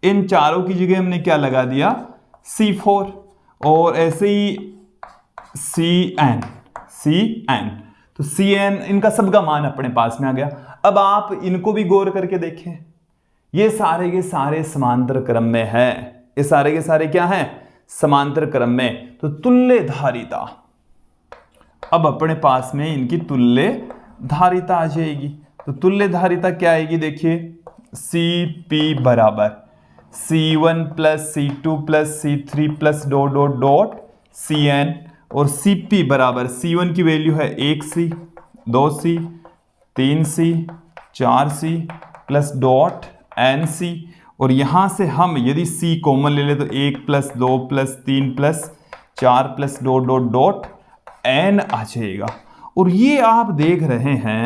इन चारों की जगह हमने क्या लगा दिया? C4, और ऐसे ही Cn। तो Cn इनका सबका मान अपने पास में आ गया। अब आप इनको भी गौर करके देखें, ये सारे के सारे समांतर क्रम में है। ये सारे के सारे क्या हैं? समांतर क्रम में। तो तुल्य धारिता, अब अपने पास में इनकी तुल्य धारिता आ जाएगी। तो तुल्य धारिता क्या आएगी? देखिए Cp बराबर C1 plus C2 plus C3 plus dot dot dot Cn, और Cp बराबर C1 की वैल्यू है 1C, 2C, 3C, 4C plus dot NC, और यहां से हम यदि C कॉमन ले ले तो 1 plus 2 plus 3 plus 4 plus dot dot dot N आ जाएगा। और ये आप देख रहे हैं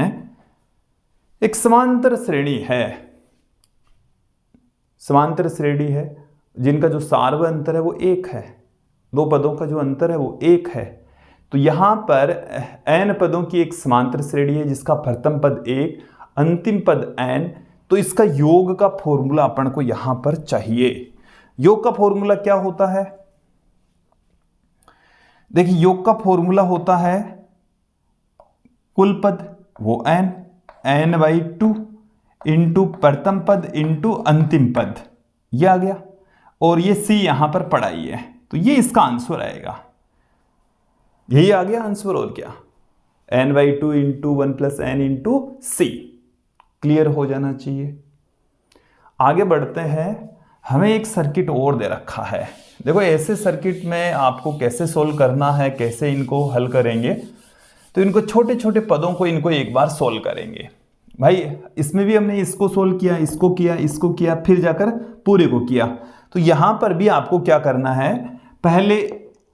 एक समांतर श्रेणी है, समांतर श्रेणी है जिनका जो सार्व अंतर है वो 1 है, दो पदों का जो अंतर है वो 1 है। तो यहां पर n पदों की एक समांतर श्रेणी है जिसका प्रथम पद 1, अंतिम पद n। तो इसका योग का फॉर्मूला अपन को यहां पर चाहिए। योग का फॉर्मूला क्या होता है? देखिए योग का फॉर्मूला होता है कुल पद वो n/2 इंटू प्रथम पद इंटू अंतिम पद, ये आ गया, और ये C यहां पर पड़ा ही है। तो ये इसका आंसर आएगा, यही आ गया आंसर। और क्या? n/2 into 1 plus n into C। Clear हो जाना चाहिए। आगे बढ़ते हैं। हमें एक सर्किट और दे रखा है। देखो ऐसे सर्किट में आपको कैसे सोल्व करना है, कैसे इनको हल करेंगे, तो इनको छोटे छोटे पदों को इनको एक बार सोल्व करेंगे। भाई इसमें भी हमने इसको सोल्व किया, इसको किया, इसको किया, फिर जाकर पूरे को किया। तो यहां पर भी आपको क्या करना है? पहले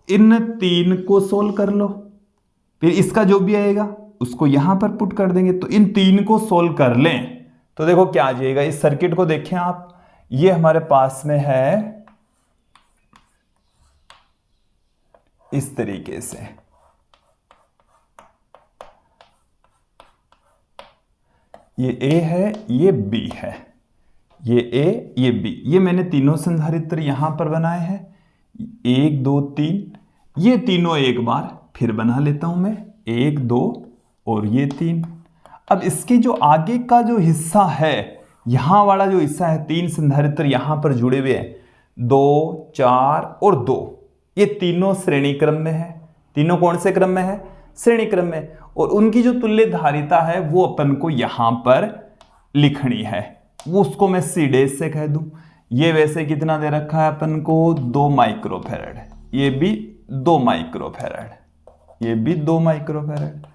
इन 3 को सोल्व कर लो, फिर इसका जो भी आएगा उसको यहां पर पुट कर देंगे। तो इन 3 को सोल्व कर लें तो देखो क्या आ जाएगा। इस सर्किट को देखें आप, ये हमारे पास में है इस तरीके से, ये A है, ये B है, ये A, ये B। ये मैंने तीनों संधारित्र यहां पर बनाए हैं, 1 2 3। ये तीनों एक बार फिर बना लेता हूं मैं, 1 2 और ये 3। अब इसके जो आगे का जो हिस्सा है, यहां वाला जो हिस्सा है, 3 संधारित्र यहां पर जुड़े हुए हैं, 2 4 और 2। ये तीनों श्रेणी क्रम में है। तीनों कौन से क्रम में है? श्रेणी क्रम में। और उनकी जो तुल्य धारिता है वो अपन को यहां पर लिखनी है, वो उसको मैं C' से कह दूं। ये वैसे कितना दे रखा है अपन को? 2 माइक्रोफैरड, ये भी 2 माइक्रोफैरड, ये भी 2 माइक्रोफैरड,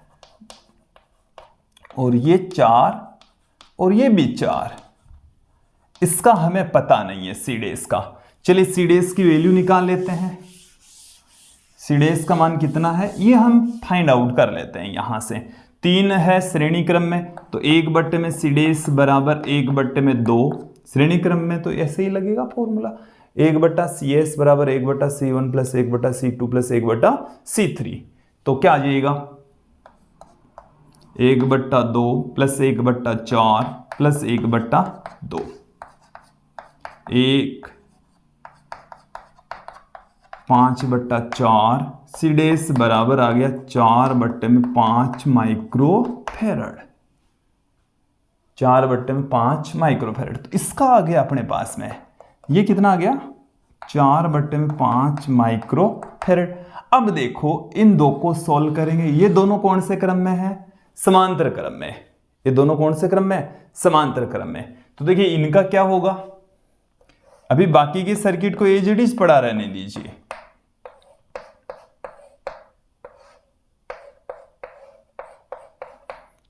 और ये 4 और ये भी 4। इसका हमें पता नहीं है C' का। चलिए C' की वैल्यू निकाल लेते हैं। C' का मान कितना है ये हम फाइंड आउट कर लेते हैं यहां से। 3 है श्रेणी क्रम में, तो 1 में सी डेस बराबर 1/2 श्रेणी क्रम में, तो ऐसे ही लगेगा फॉर्मूला 1/CS बराबर 1/C1 plus 1/C2 plus 1/C3। तो क्या आ जाएगा 1/2 प्लस 1/4 प्लस 1/2, 1 5/4 सी डेस बराबर आ गया 4/5 माइक्रोफेरड, 4/5 माइक्रोफेरड। तो इसका आ गया अपने पास में, ये कितना आ गया 4/5 माइक्रोफेरड। अब देखो इन दो को सॉल्व करेंगे, ये दोनों कौन से क्रम में है, समांतर क्रम में। ये दोनों कौन से क्रम में, समांतर क्रम में। तो देखिए इनका क्या होगा, अभी बाकी की सर्किट को एज इट इज पड़ा रहने दीजिए।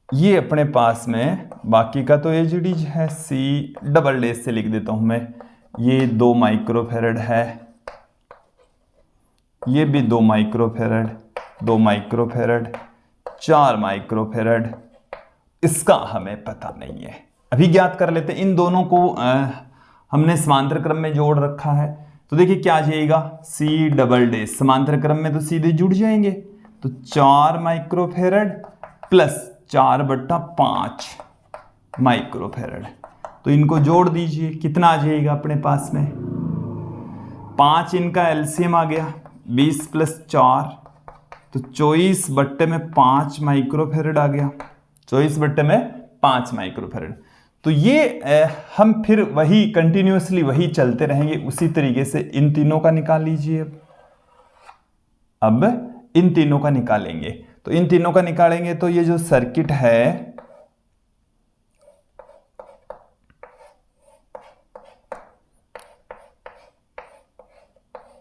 ये अपने पास में बाकी का तो एज इट इज है, सी डबल डेश से लिख देता हूं मैं, ये 2 माइक्रोफेरड है, ये भी 2 माइक्रोफेरड, 2 माइक्रोफेरड, 4 माइक्रोफेरड। इसका हमें पता नहीं है, अभी ज्ञात कर लेते हैं। इन दोनों को हमने समांतर क्रम में जोड़ रखा है, तो देखिए क्या आ जाएगा सी डबल डेश, समांतर क्रम में तो सीधे जुड़ जाएंगे, तो 4 माइक्रोफेरड प्लस 4/5 माइक्रोफेरड। तो इनको जोड़ दीजिए, कितना आ जाएगा अपने पास में, 5 इनका एलसीएम आ गया 20 प्लस 4, तो 24/5 माइक्रोफेरड आ गया, 24/5 माइक्रोफेरड। तो ये हम फिर वही कंटिन्यूअसली वही चलते रहेंगे, उसी तरीके से इन तीनों का निकाल लीजिए। अब इन तीनों का निकालेंगे, तो इन तीनों का निकालेंगे तो ये जो सर्किट है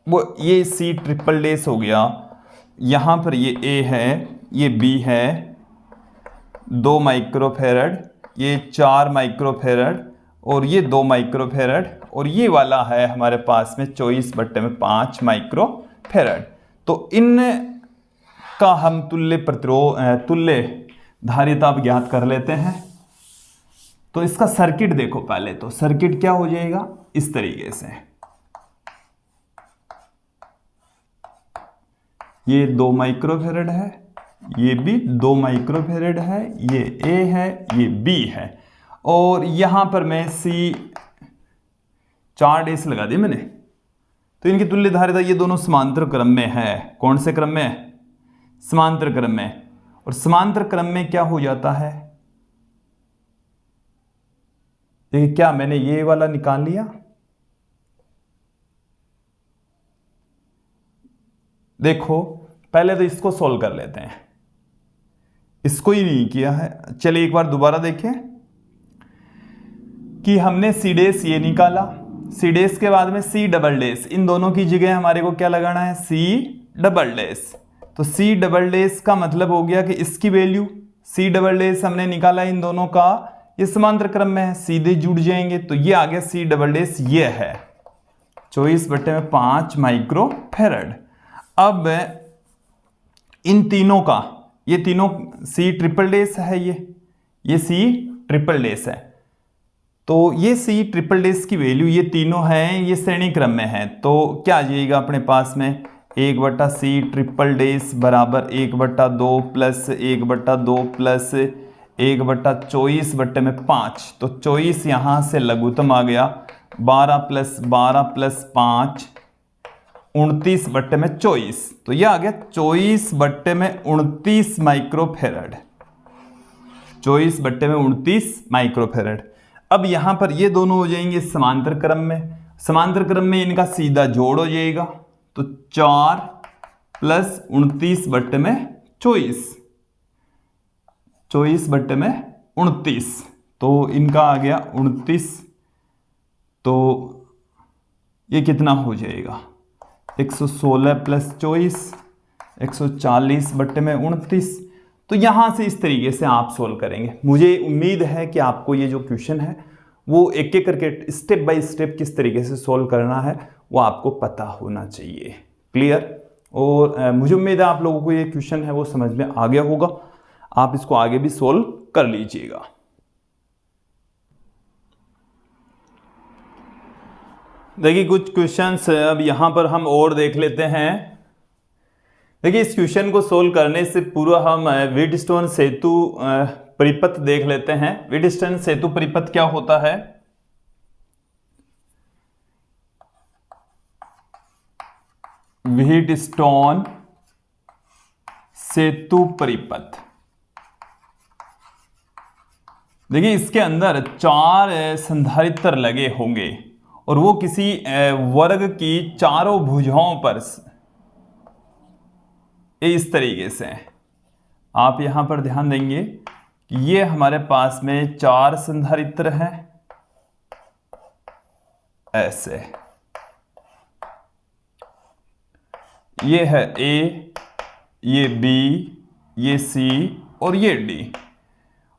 वो ये सी ट्रिपल डेश हो गया, यहां पर ये ए है, ये बी है 2 माइक्रोफेरड, ये 4 माइक्रोफेरड और ये 2 माइक्रोफेरड, और ये वाला है हमारे पास में 24/5 माइक्रोफेरड। तो इन का हम तुल्य धारिता ज्ञात कर लेते हैं। तो इसका सर्किट देखो, पहले तो सर्किट क्या हो जाएगा इस तरीके से, ये 2 माइक्रोफेरड है, ये भी 2 माइक्रोफेरड है, ये ए है, ये बी है, और यहां पर मैं सी 4 डेश लगा दी मैंने। तो इनकी तुल्य धारिता, ये दोनों समांतर क्रम में है। कौन से क्रम में, समांतर क्रम में। और समांतर क्रम में क्या हो जाता है, देखिए क्या मैंने ये वाला निकाल लिया, देखो पहले तो इसको सॉल्व कर लेते हैं, इसको ही नहीं किया है। चलिए एक बार दोबारा देखें कि हमने सी डेश ये निकाला, सी डेश के बाद में सी डबल डेश, इन दोनों की जगह हमारे को क्या लगाना है, सी डबल डेश। तो सी डबल डेश का मतलब हो गया कि इसकी वैल्यू, सी डबल डेश हमने निकाला इन दोनों का, ये समांतर क्रम में है, सीधे जुड़ जाएंगे, तो ये आ गया सी डबल डेश, ये है 24/5 माइक्रोफेरड। अब इन तीनों का, ये तीनों सी ट्रिपल डेश है, ये सी ट्रिपल डेश है, तो ये सी ट्रिपल डेश की वैल्यू, ये तीनों हैं, ये श्रेणी क्रम में है, तो क्या आ जाएगा अपने पास में 1/C ट्रिपल डेश बराबर 1/2 प्लस 1/2 प्लस 1/24/5। तो 24 यहां से लघुत्तम आ गया, 12 प्लस 12 प्लस 5 29/24, तो यह आ गया 24/29 माइक्रोफेरड, 24/29 माइक्रोफेरड। अब यहां पर ये दोनों हो जाएंगे समांतर क्रम में, समांतर क्रम में इनका सीधा जोड़ हो जाएगा, तो 4 प्लस 29/24, 24/29, तो इनका आ गया 29, तो ये कितना हो जाएगा 116 प्लस 24, 140/29। तो यहां से इस तरीके से आप सोल्व करेंगे। मुझे उम्मीद है कि आपको ये जो क्वेश्चन है वो एक एक करके स्टेप बाय स्टेप किस तरीके से सोल्व करना है वो आपको पता होना चाहिए। क्लियर? और मुझे उम्मीद है आप लोगों को ये क्वेश्चन है वो समझ में आ गया होगा। आप इसको आगे भी सोल्व कर लीजिएगा। देखिए कुछ क्वेश्चंस अब यहां पर हम और देख लेते हैं। देखिए इस क्वेश्चन को सोल्व करने से पूर्व हम व्हीटस्टोन सेतु परिपथ देख लेते हैं। व्हीटस्टोन सेतु परिपथ क्या होता है? व्हीटस्टोन सेतु परिपथ, देखिए इसके अंदर 4 संधारित्र लगे होंगे और वो किसी वर्ग की चारों भुजाओं पर इस तरीके से, आप यहां पर ध्यान देंगे कि ये हमारे पास में 4 संधारित्र हैं ऐसे, ये है ए, ये बी, ये सी और ये डी,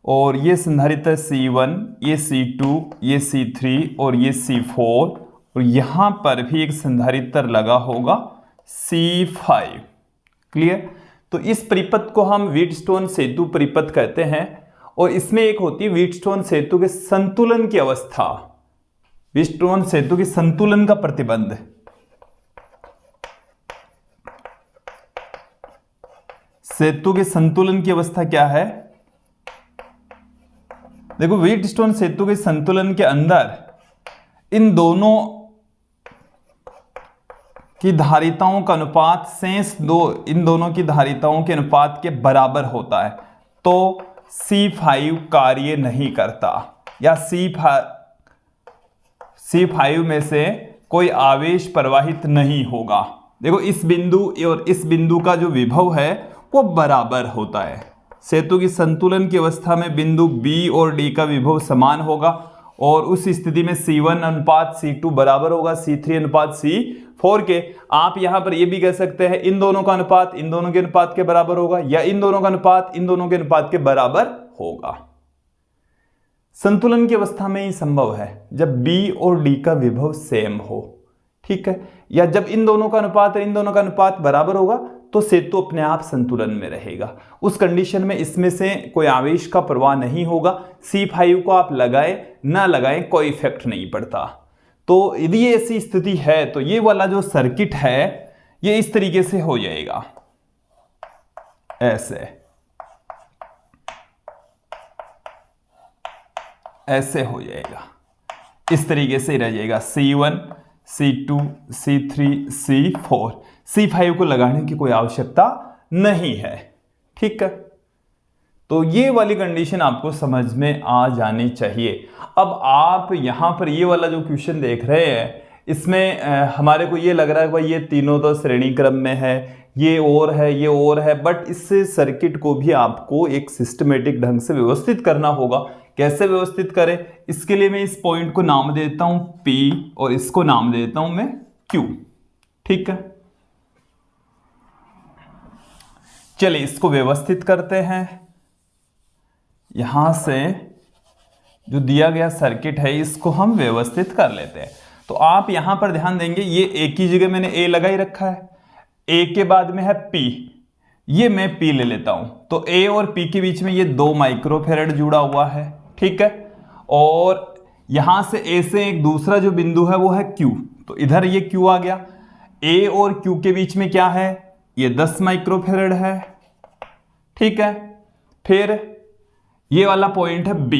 और ये संधारित्र C1, ये C2, ये C3 और ये C4, और यहां पर भी एक संधारित्र लगा होगा C5। क्लियर? तो इस परिपथ को हम व्हीटस्टोन सेतु परिपथ कहते हैं और इसमें एक होती है व्हीटस्टोन सेतु के संतुलन की अवस्था, व्हीटस्टोन सेतु के संतुलन का प्रतिबंध। सेतु के संतुलन की अवस्था क्या है? देखो व्हीटस्टोन सेतु के संतुलन के अंदर इन दोनों की धारिताओं का अनुपात शेष इन दोनों की धारिताओं के अनुपात के बराबर होता है, तो C5 कार्य नहीं करता या C5 में से कोई आवेश प्रवाहित नहीं होगा। देखो इस बिंदु और इस बिंदु का जो विभव है वो बराबर होता है। सेतु की संतुलन की अवस्था में बिंदु B और D का विभव समान होगा और उस स्थिति में C1 अनुपात C2 बराबर होगा C3 अनुपात C4 के। आप यहां पर यह भी कह सकते हैं इन दोनों का अनुपात इन दोनों के अनुपात के बराबर होगा, या इन दोनों का अनुपात इन दोनों के अनुपात के बराबर होगा। संतुलन की अवस्था में ही संभव है जब B और D का विभव सेम हो, ठीक है, या जब इन दोनों का अनुपात इन दोनों का अनुपात बराबर होगा तो सेतु अपने आप संतुलन में रहेगा। उस कंडीशन में इसमें से कोई आवेश का प्रवाह नहीं होगा। C5 को आप लगाएं ना लगाएं कोई इफेक्ट नहीं पड़ता। तो यदि ये ऐसी स्थिति है तो ये वाला जो सर्किट है ये इस तरीके से हो जाएगा, ऐसे हो जाएगा, इस तरीके से ही रह जाएगा C1 C2 C3 C4। C5 को लगाने की कोई आवश्यकता नहीं है, ठीक है। तो ये वाली कंडीशन आपको समझ में आ जानी चाहिए। अब आप यहां पर ये वाला जो क्वेश्चन देख रहे हैं इसमें हमारे को ये लग रहा है भाई ये तीनों तो श्रेणी क्रम में है, ये और है ये और है, बट इस सर्किट को भी आपको एक सिस्टमेटिक ढंग से व्यवस्थित करना होगा। कैसे व्यवस्थित करें? इसके लिए मैं इस पॉइंट को नाम दे देता हूं P और इसको नाम दे देता हूं मैं Q, ठीक है। चलिए इसको व्यवस्थित करते हैं। यहां से जो दिया गया सर्किट है इसको हम व्यवस्थित कर लेते हैं। तो आप यहां पर ध्यान देंगे ये एक ही जगह मैंने A लगा ही रखा है, A के बाद में है P, ये मैं P ले लेता हूं। तो A और P के बीच में ये 2 माइक्रोफेरेड जुड़ा हुआ है, ठीक है। और यहां से A से एक दूसरा जो बिंदु है वो है Q, तो इधर ये Q आ गया। A और Q के बीच में क्या है? ये 10 माइक्रोफेरेड है, ठीक है। फिर ये वाला पॉइंट है B,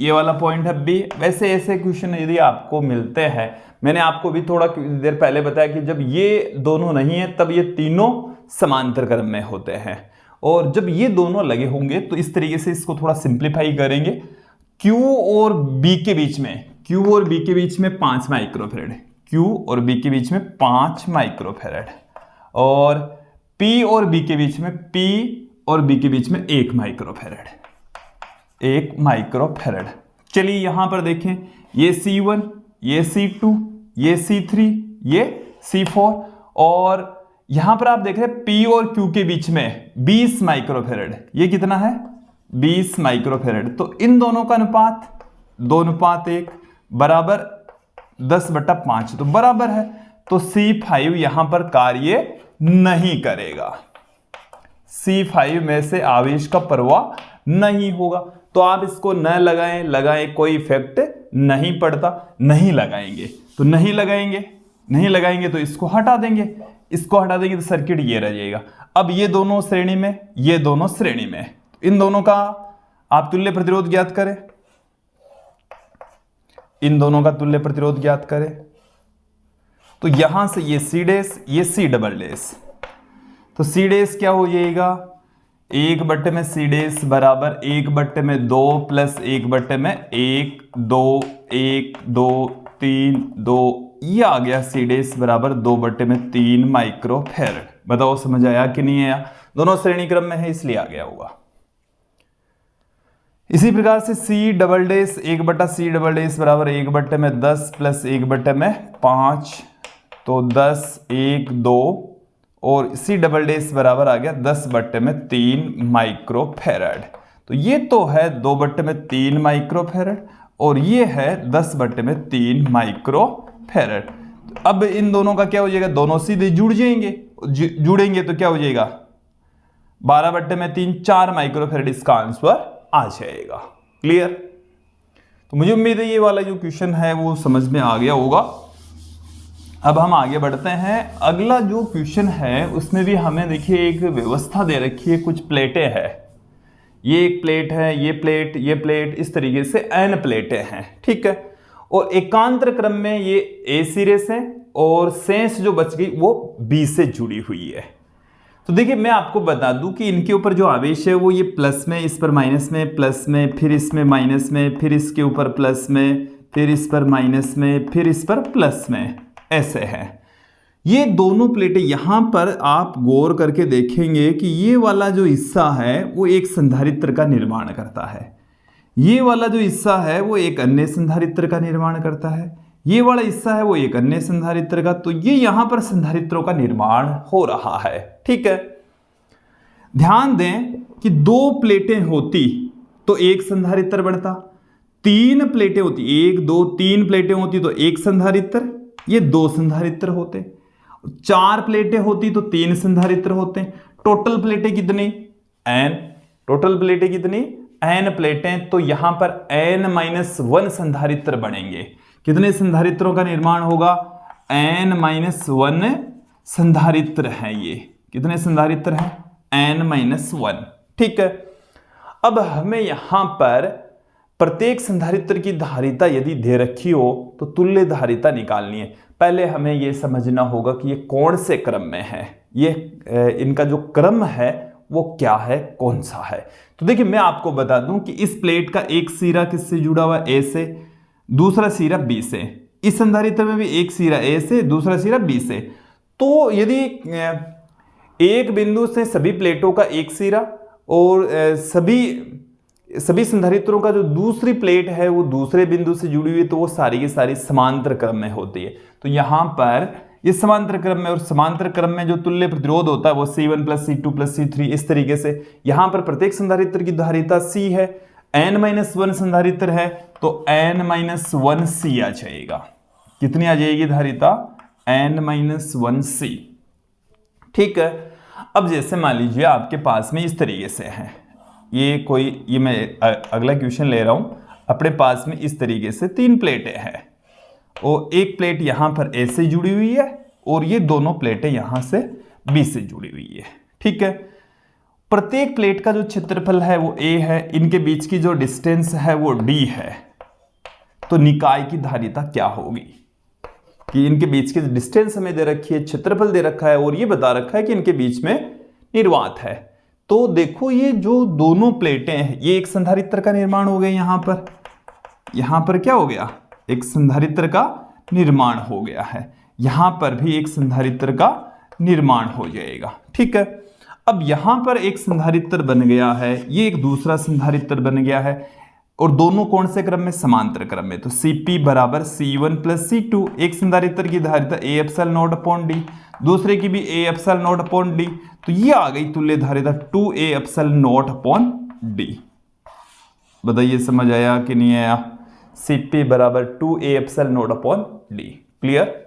ये वाला पॉइंट है B। वैसे ऐसे क्वेश्चन यदि आपको मिलते हैं, मैंने आपको भी थोड़ा देर पहले बताया कि जब ये दोनों नहीं है तब ये तीनों समांतर क्रम में होते हैं, और जब ये दोनों लगे होंगे तो इस तरीके से इसको थोड़ा सिंप्लीफाई करेंगे। Q और B के बीच में, Q और B के बीच में 5 माइक्रोफेरेड, Q और B के बीच में 5 माइक्रोफेरेड, और P और B के बीच में, P और B के बीच में 1 माइक्रोफेरेड, 1 माइक्रोफेरेड। चलिए यहां पर देखें, ये C1, ये C2, ये C3, ये C4, और यहां पर आप देख रहे हैं P और Q के बीच में 20 माइक्रोफेरेड। ये कितना है? 20 माइक्रोफेरेड। तो इन दोनों का अनुपात 2:1 बराबर 10/5, तो बराबर है। तो C5 यहां पर कार्य नहीं करेगा, C5 में से आवेश का प्रवाह नहीं होगा। तो आप इसको न लगाएं कोई इफेक्ट नहीं पड़ता, नहीं लगाएंगे तो नहीं लगाएंगे तो इसको हटा देंगे तो सर्किट ये रह जाएगा। अब ये दोनों श्रेणी में, ये दोनों श्रेणी में, इन दोनों का आप तुल्य प्रतिरोध ज्ञात करें, इन दोनों का तुल्य प्रतिरोध ज्ञात करें। तो यहां से ये C डैश, ये C डबल डैश, तो C डैश क्या हो जाएगा, 1/C डैश बराबर 1/2 प्लस 1/में 1 2 1 2 3 2, ये आ गया C डैश बराबर 2/3 माइक्रोफैरड। बताओ समझ आया कि नहीं आया? दोनों श्रेणी क्रम में है इसलिए आ गया होगा। इसी प्रकार से C double dash 1/C double dash बराबर 1/10 प्लस 1/5, तो 10 1 2, और C डबल डैश बराबर आ गया 10/3 माइक्रोफैरड। तो ये तो है 2/3 माइक्रोफैरड और ये है 10/3 माइक्रोफैरड। अब इन दोनों का क्या हो जाएगा, दोनों सीधे जुड़ेंगे तो क्या हो जाएगा, 12/3 4 माइक्रोफैरड इसका आंसर आ जाएगा। क्लियर? तो मुझे उम्मीद है ये वाला जो क्वेश्चन है वो समझ में आ गया होगा। अब हम आगे बढ़ते हैं। अगला जो क्वेश्चन है उसमें भी हमें देखिए एक व्यवस्था दे रखी है, कुछ प्लेटें हैं, ये एक प्लेट है, ये प्लेट, इस तरीके से n प्लेटें हैं, ठीक है। और एकांतर क्रम में ये A सिरे से और शेष जो बच गई वो B से जुड़ी हुई है। तो देखिए मैं आपको बता दूं कि इनके ऊपर जो आवेश है वो ये प्लस में, इस पर माइनस में, प्लस में, फिर इसमें माइनस में, फिर इसके ऊपर प्लस में, फिर इस पर माइनस में, फिर इस पर प्लस में, ऐसे है। ये दोनों प्लेटें यहां पर आप गौर करके देखेंगे कि ये वाला जो हिस्सा है वो एक संधारित्र का निर्माण करता है, ये वाला जो हिस्सा है वो एक अन्य संधारित्र का निर्माण करता है, ये वाला हिस्सा है वो एक अन्य संधारित्र का। तो ये यहां पर संधारित्रों का निर्माण हो रहा है, ठीक है। ध्यान दें कि 2 प्लेटें होती तो एक संधारित्र बनता, 3 प्लेटें होती, 1 2 3 प्लेटें होती तो एक संधारित्र, ये 2 संधारित्र होते, 4 प्लेटें होती तो 3 संधारित्र होते। टोटल प्लेटें कितनी, n, टोटल प्लेटें कितनी, n प्लेटें, तो यहां पर n-1 संधारित्र बनेंगे। कितने संधारित्रों का निर्माण होगा, n-1 संधारित्र हैं। ये कितने संधारित्र हैं, n-1, ठीक है। अब हमें यहां पर प्रत्येक संधारित्र की धारिता यदि दे रखी हो तो तुल्य धारिता निकालनी है। पहले हमें यह समझना होगा कि ये कौन से क्रम में है, ये इनका जो क्रम है वो क्या है, कौन सा है। तो देखिए मैं आपको बता दूं कि इस प्लेट का एक सिरा किससे जुड़ा हुआ है, A से, दूसरा सिरा B से। इस संधारित्र में भी एक सिरा A से, दूसरा सिरा B से। तो यदि एक बिंदु से सभी प्लेटों का एक सिरा और सभी संधारित्रों का जो दूसरी प्लेट है वो दूसरे बिंदु से जुड़ी हुई है, तो वो सारी की सारी समांतर क्रम में होती है। तो यहां पर ये समांतर क्रम में, और समांतर क्रम में जो तुल्य प्रतिरोध होता है वो C1 plus C2 plus C3, इस तरीके से। यहां पर प्रत्येक संधारित्र की धारिता C है, n-1 संधारित्र है तो n-1C आ जाएगा। कितनी आ जाएगी धारिता, n-1C, ठीक है। अब जैसे मान लीजिए आपके पास में इस तरीके से है, ये मैं अगला क्वेश्चन ले रहा हूं, अपने पास में इस तरीके से 3 प्लेटें हैं और एक प्लेट यहां पर A से जुड़ी हुई है और ये दोनों प्लेटें यहां से B से जुड़ी हुई है, ठीक है। प्रत्येक प्लेट का जो क्षेत्रफल है वो A है, इनके बीच की जो डिस्टेंस है वो D है। तो निकाय की धारिता क्या होगी कि इनके बीच की डिस्टेंस हमें दे रखी है, क्षेत्रफल दे रखा है और ये बता रखा है कि इनके बीच में निर्वात है। तो देखो ये जो दोनों प्लेटें हैं ये एक संधारित्र का निर्माण हो गया, यहां पर क्या हो गया, एक संधारित्र का निर्माण हो गया है, यहां पर भी एक संधारित्र का निर्माण हो जाएगा, ठीक है। अब यहां पर एक संधारित्र बन गया है, ये एक दूसरा संधारित्र बन गया है और दोनों कौन से क्रम में, समांतर क्रम में। तो Cp बराबर C1 प्लस C2, एक संधारित्र की धारिता A epsilon not upon D, दूसरे की भी A epsilon not upon D, तो ये आ गई तुल्य धारिता 2A epsilon not upon D। बताइए समझ आया कि नहीं आया, Cp बराबर 2A epsilon not upon D। Clear,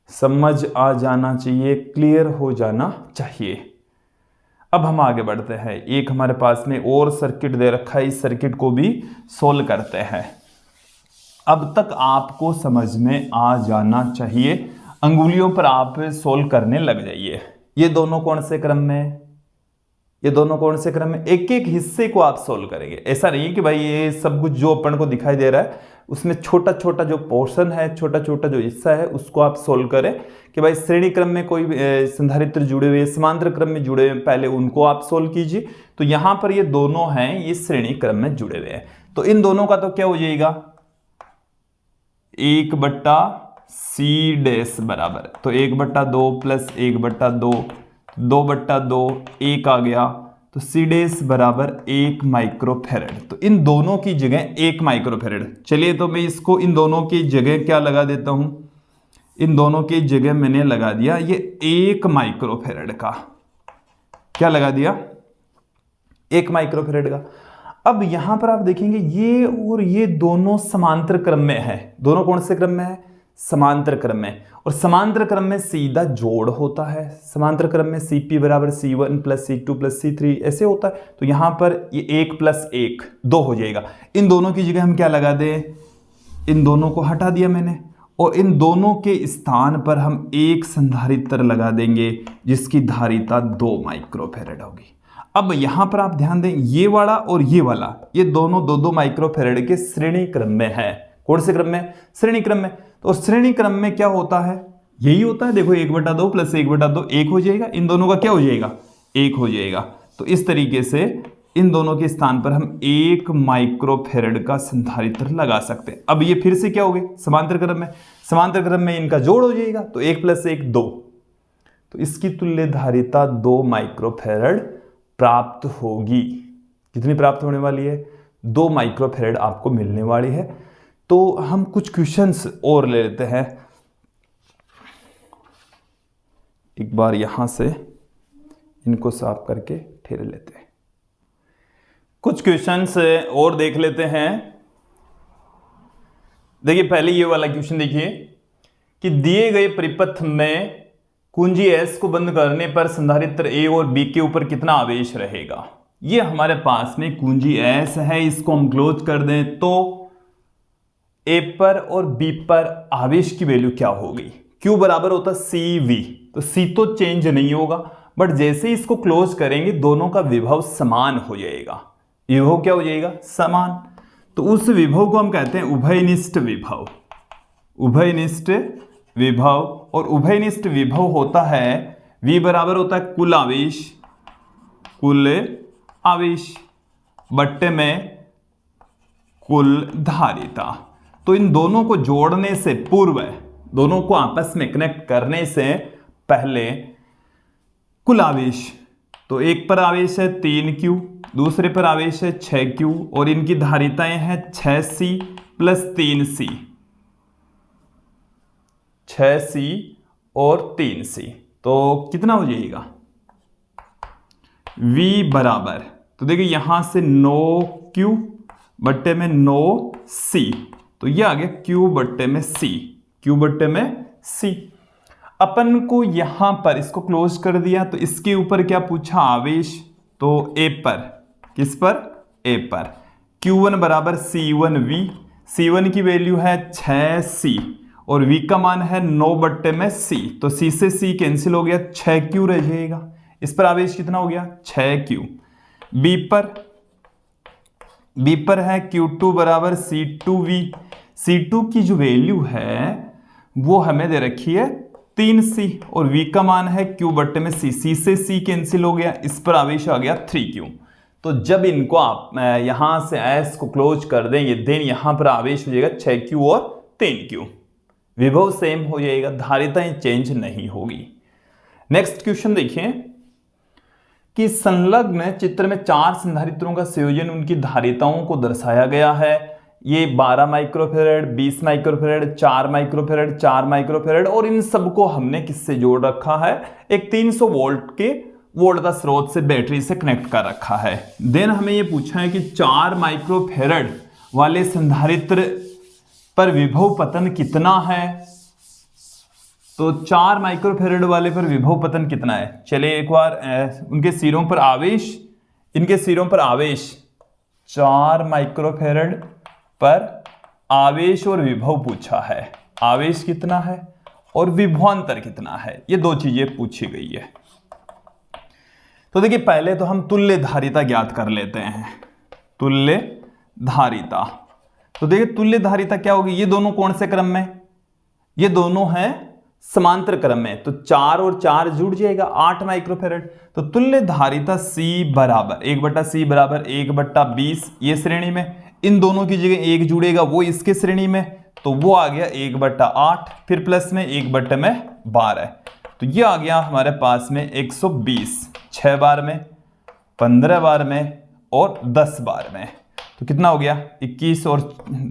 समझ आ जाना चाहिए, क्लियर हो जाना चाहिए। अब हम आगे बढ़ते हैं, एक हमारे पास में और सर्किट दे रखा है, इस सर्किट को भी सोल्व करते हैं। अब तक आपको समझ में आ जाना चाहिए, अंगुलियों पर आप सोल्व करने लग जाइए। ये दोनों कौन से क्रम में, ये दोनों कौन से क्रम में, एक एक हिस्से को आप सोल्व करेंगे। ऐसा नहीं कि भाई ये सब कुछ जो अपन को दिखाई दे रहा है उसमें छोटा छोटा जो पोर्शन है, छोटा छोटा जो हिस्सा है उसको आप सोल्व करें कि भाई श्रेणी क्रम में कोई संधारित्र जुड़े हुए, समांतर क्रम में जुड़े हुए, पहले उनको आप सोल्व कीजिए। तो यहां पर ये दोनों हैं, ये श्रेणी क्रम में जुड़े हुए हैं, तो इन दोनों का तो क्या हो जाएगा, 1/c बराबर, तो 1/2 प्लस 1/2, 2/2 1 आ गया, तो c बराबर 1 माइक्रोफेरेड। तो इन दोनों की जगह 1 माइक्रोफेरेड, चलिए तो मैं इसको इन दोनों की जगह क्या लगा देता हूं, इन दोनों की जगह मैंने लगा दिया ये 1 माइक्रोफेरेड का, क्या लगा दिया, 1 माइक्रोफेरेड का। अब यहां पर आप देखेंगे ये और ये दोनों समांतर क्रम में है, दोनों कौन से क्रम में है, समांतर क्रम में, और समांतर क्रम में सीधा जोड़ होता है, समांतर क्रम में Cp बराबर C1 plus C2 plus C3 ऐसे होता है। तो यहां पर ये 1 + 1 2 हो जाएगा, इन दोनों की जगह हम क्या लगा दें, इन दोनों को हटा दिया मैंने, और इन दोनों के स्थान पर हम एक संधारित्र लगा देंगे जिसकी धारिता 2 माइक्रोफेरेड होगी। अब यहां पर आप ध्यान दें, ये वाला और ये वाला, ये दोनों 2-2 माइक्रोफेरेड के श्रेणी क्रम में है। कौन से क्रम में, श्रेणी क्रम में। तो श्रेणी क्रम में क्या होता है, यही होता है, देखो 1/2 प्लस 1/2 1 हो जाएगा, इन दोनों का क्या हो जाएगा, 1 हो जाएगा। तो इस तरीके से इन दोनों के स्थान पर हम 1 माइक्रोफेरेड का संधारित्र लगा सकते हैं। अब ये फिर से क्या हो गए, समांतर क्रम में, समांतर क्रम में इनका जोड़ हो जाएगा, तो 1 + 1 2, तो इसकी तुल्य धारिता 2 माइक्रोफेरेड प्राप्त होगी। कितनी प्राप्त होने वाली है, 2 माइक्रोफेरेड आपको मिलने वाली है। तो हम कुछ क्वेश्चंस और ले लेते हैं, एक बार यहां से इनको साफ करके ठेरे लेते हैं, कुछ क्वेश्चंस और देख लेते हैं। देखिए पहले ये वाला क्वेश्चन देखिए कि दिए गए परिपथ में कुंजी S को बंद करने पर संधारित्र A और B के ऊपर कितना आवेश रहेगा। ये हमारे पास में कुंजी S है, इसको हम क्लोज कर दें तो A पर और B पर आवेश की वैल्यू क्या होगी, Q बराबर होता है CV, तो C तो चेंज नहीं होगा, बट जैसे इसको क्लोज करेंगे दोनों का विभव समान हो जाएगा। विभव क्या हो जाएगा, समान। तो उस विभव को हम कहते हैं उभयनिष्ठ विभव, उभयनिष्ठ विभव। और उभयनिष्ठ विभव होता है V बराबर होता है कुल आवेश, कुल आवेश बट्टे में कुल धारिता। तो इन दोनों को जोड़ने से पूर्व, दोनों को आपस में कनेक्ट करने से पहले कुल आवेश, तो एक पर आवेश है 3Q, दूसरे पर आवेश है 6Q, और इनकी धारिताएं हैं 6C प्लस 3C, 6C और 3C। तो कितना हो जाएगा, V बराबर, तो देखिए यहां से 9Q बट्टे में 9C, तो ये आ गया Q बट्टे में C, Q बट्टे में C। अपन को यहां पर इसको क्लोज कर दिया, तो इसके ऊपर क्या पूछा, आवेश, तो A पर, किस पर, A पर, Q1 बराबर C1V, C1 की वैल्यू है 6C और V का मान है 9 बट्टे में C, तो C से C कैंसिल हो गया, 6Q रह जाएगा। इस पर आवेश कितना हो गया, 6Q। B पर है Q2 बराबर C2V, C2 की जो वैल्यू है वो हमें दे रखी है 3C, और V का मान है Q बट्टे में C, C से C कैंसिल हो गया, इस पर आवेश आ गया 3Q। तो जब इनको आप यहां से S को क्लोज कर देंगे, देन यहां पर आवेश हो जाएगा 6Q और 3Q, विभव सेम हो जाएगा, धारिताएं चेंज नहीं होगी। नेक्स्ट क्वेश्चन देखिए कि संलग्न चित्र में 4 संधारित्रों का संयोजन उनकी धारिताओं को दर्शाया गया है। ये 12 माइक्रोफेरेड, 20 माइक्रोफेरेड, 4 माइक्रोफेरेड, 4 माइक्रोफेरेड, और इन सबको हमने किससे जोड़ रखा है, एक 300 वोल्ट के वोल्टता स्रोत से, बैटरी से कनेक्ट कर रखा है। देन हमें ये पूछा है कि 4 माइक्रोफेरेड वाले संधारित्र पर विभव पतन कितना है। तो 4 माइक्रोफेरेड वाले पर विभव पतन कितना है? चलिए एक बार इनके सिरों पर आवेश 4 माइक्रोफेरेड पर आवेश और विभव पूछा है। आवेश कितना है और विभवांतर कितना है, ये दो चीजें पूछी गई है। तो देखिए पहले तो हम तुल्य धारिता ज्ञात कर लेते हैं। तुल्य धारिता, तो देखिए तुल्य धारिता क्या होगी? ये दोनों कौन से क्रम में? ये दोनों हैं समांतर क्रम में, तो 4 और 4 जुड़ जाएगा 8 माइक्रोफेरेड। तो तुल्य धारिता C बराबर 1/C बराबर 1/20, ये श्रेणी में, इन दोनों की जगह 1 जुड़ेगा वो इसके श्रेणी में, तो वो आ गया 1/8, फिर प्लस में 1/12, तो ये आ गया हमारे पास में 120, 6 बार में, 15 बार में और 10 बार में। तो कितना हो गया? 21 और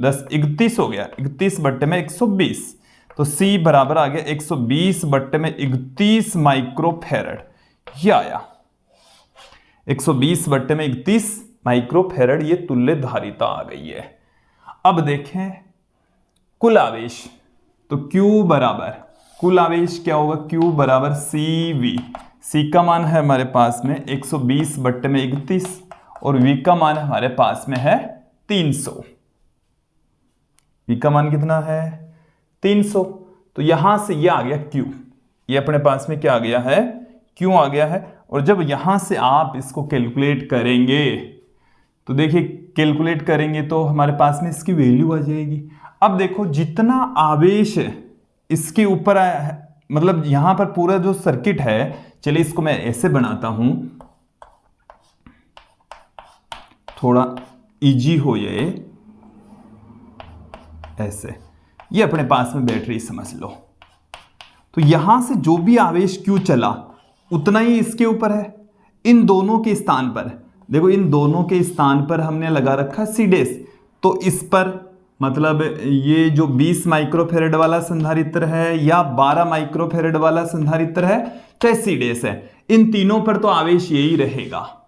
10 31 हो गया, 31/120। तो C बराबर आ गया 120/31 माइक्रोफेरेड, ये आया 120/31 माइक्रोफेरेड, ये तुल्य धारिता आ गई है। अब देखें कुल आवेश, तो Q बराबर, कुल आवेश क्या होगा? Q बराबर CV। C का मान है हमारे पास में 120/31 और V का मान हमारे पास में है 300। V का मान कितना है? 300। तो यहां से ये आ गया Q, ये अपने पास में क्या आ गया है? Q आ गया है। और जब यहां से आप इसको कैलकुलेट करेंगे तो देखिए कैलकुलेट करेंगे तो हमारे पास में इसकी वैल्यू आ जाएगी। अब देखो जितना आवेश इसके ऊपर आया है, मतलब यहां पर पूरा जो सर्किट है, चलिए इसको मैं ऐसे बनाता हूं थोड़ा इजी हो जाए, ऐसे, ये अपने पास में बैटरी समझ लो। तो यहां से जो भी आवेश Q चला उतना ही इसके ऊपर है। इन दोनों के स्थान पर देखो, इन दोनों के स्थान पर हमने लगा रखा C', तो इस पर मतलब ये जो 20 माइक्रोफेरेड वाला संधारित्र है या 12 माइक्रोफेरेड वाला संधारित्र है चाहे C' है, इन तीनों पर तो आवेश यही रहेगा,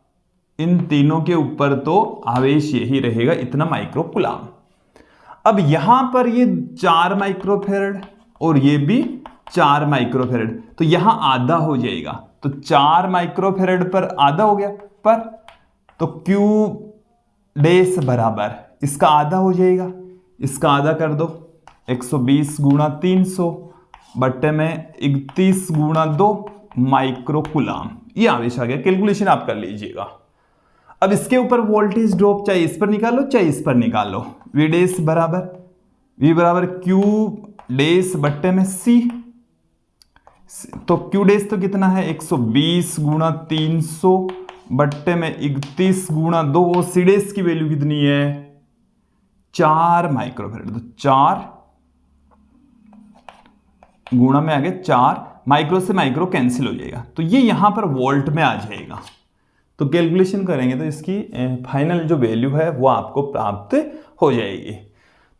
इन तीनों के ऊपर तो आवेश यही रहेगा, इतना माइक्रोकुलाम। अब यहां पर ये 4 माइक्रोफेरेड और ये भी 4 माइक्रोफेरेड, तो यहां आधा हो जाएगा, तो 4 माइक्रोफेरेड पर आधा हो गया पर, तो Q' बराबर इसका आधा हो जाएगा, इसका आधा कर दो 120 गुणा 300 बट्टे में 31 गुणा 2 माइक्रोकुलाम, ये आवेश आ गया। कैलकुलेशन आप कर लीजिएगा। अब इसके ऊपर वोल्टेज ड्रॉप चाहे इस पर निकालो चाहे इस पर निकालो, V' बराबर Q' बट्टे में C, तो Q' तो कितना है 120 गुणा 300 बट्टे में 31 गुणा 2, C' की वैल्यू कितनी है? 4 माइक्रोफेरेड, तो 4 गुणा में आगे 4, माइक्रो से माइक्रो कैंसिल हो जाएगा, तो ये यहां पर वोल्ट में आ जाएगा। तो कैलकुलेशन करेंगे तो इसकी फाइनल जो वैल्यू है वो आपको प्राप्त हो जाएगी।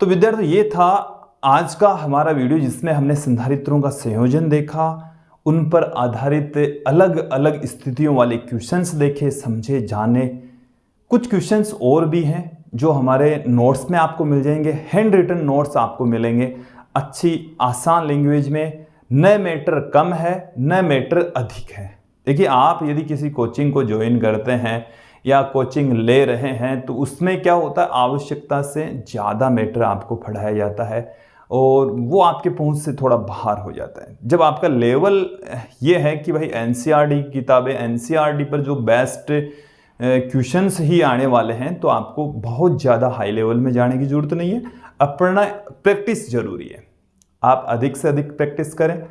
तो विद्यार्थी ये था आज का हमारा वीडियो जिसमें हमने संधारित्रों का संयोजन देखा, उन पर आधारित अलग अलग स्थितियों वाले क्वेश्चंस देखे, समझे, जाने। कुछ क्वेश्चंस और भी हैं जो हमारे नोट्स में आपको मिल जाएंगे, हैंड रिटन नोट्स आपको मिलेंगे अच्छी आसान लैंग्वेज में। न मैटर कम है न मैटर अधिक है। देखिए आप यदि किसी कोचिंग को ज्वाइन करते हैं या कोचिंग ले रहे हैं तो उसमें क्या होता है, आवश्यकता से ज़्यादा मैटर आपको पढ़ाया जाता है और वो आपके पहुंच से थोड़ा बाहर हो जाता है। जब आपका लेवल ये है कि भाई एनसीईआरटी की किताबें, एनसीईआरटी पर जो बेस्ट क्वेश्चंस ही आने वाले हैं, तो आपको बहुत ज़्यादा हाई लेवल में जाने की ज़रूरत नहीं है। अपना प्रैक्टिस जरूरी है, आप अधिक से अधिक प्रैक्टिस करें,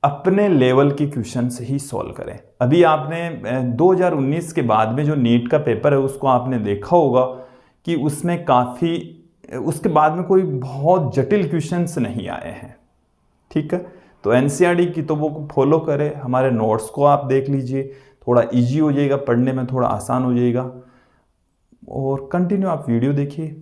अपने लेवल के क्वेश्चन से ही सॉल्व करें। अभी आपने 2019 के बाद में जो नीट का पेपर है उसको आपने देखा होगा कि उसमें काफ़ी, उसके बाद में कोई बहुत जटिल क्वेश्चंस नहीं आए हैं। ठीक है, तो एनसीईआरटी की तो वो फॉलो करें, हमारे नोट्स को आप देख लीजिए, थोड़ा इजी हो जाएगा, पढ़ने में थोड़ा आसान हो जाएगा, और कंटिन्यू आप वीडियो देखिए।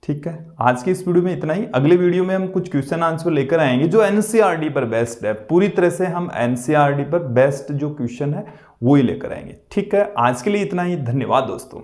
ठीक है, आज की इस वीडियो में इतना ही। अगले वीडियो में हम कुछ क्वेश्चन आंसर लेकर आएंगे जो एनसीईआरटी पर बेस्ड है। पूरी तरह से हम एनसीईआरटी पर बेस्ड जो क्वेश्चन है वो ही लेकर आएंगे। ठीक है, आज के लिए इतना ही। धन्यवाद दोस्तों।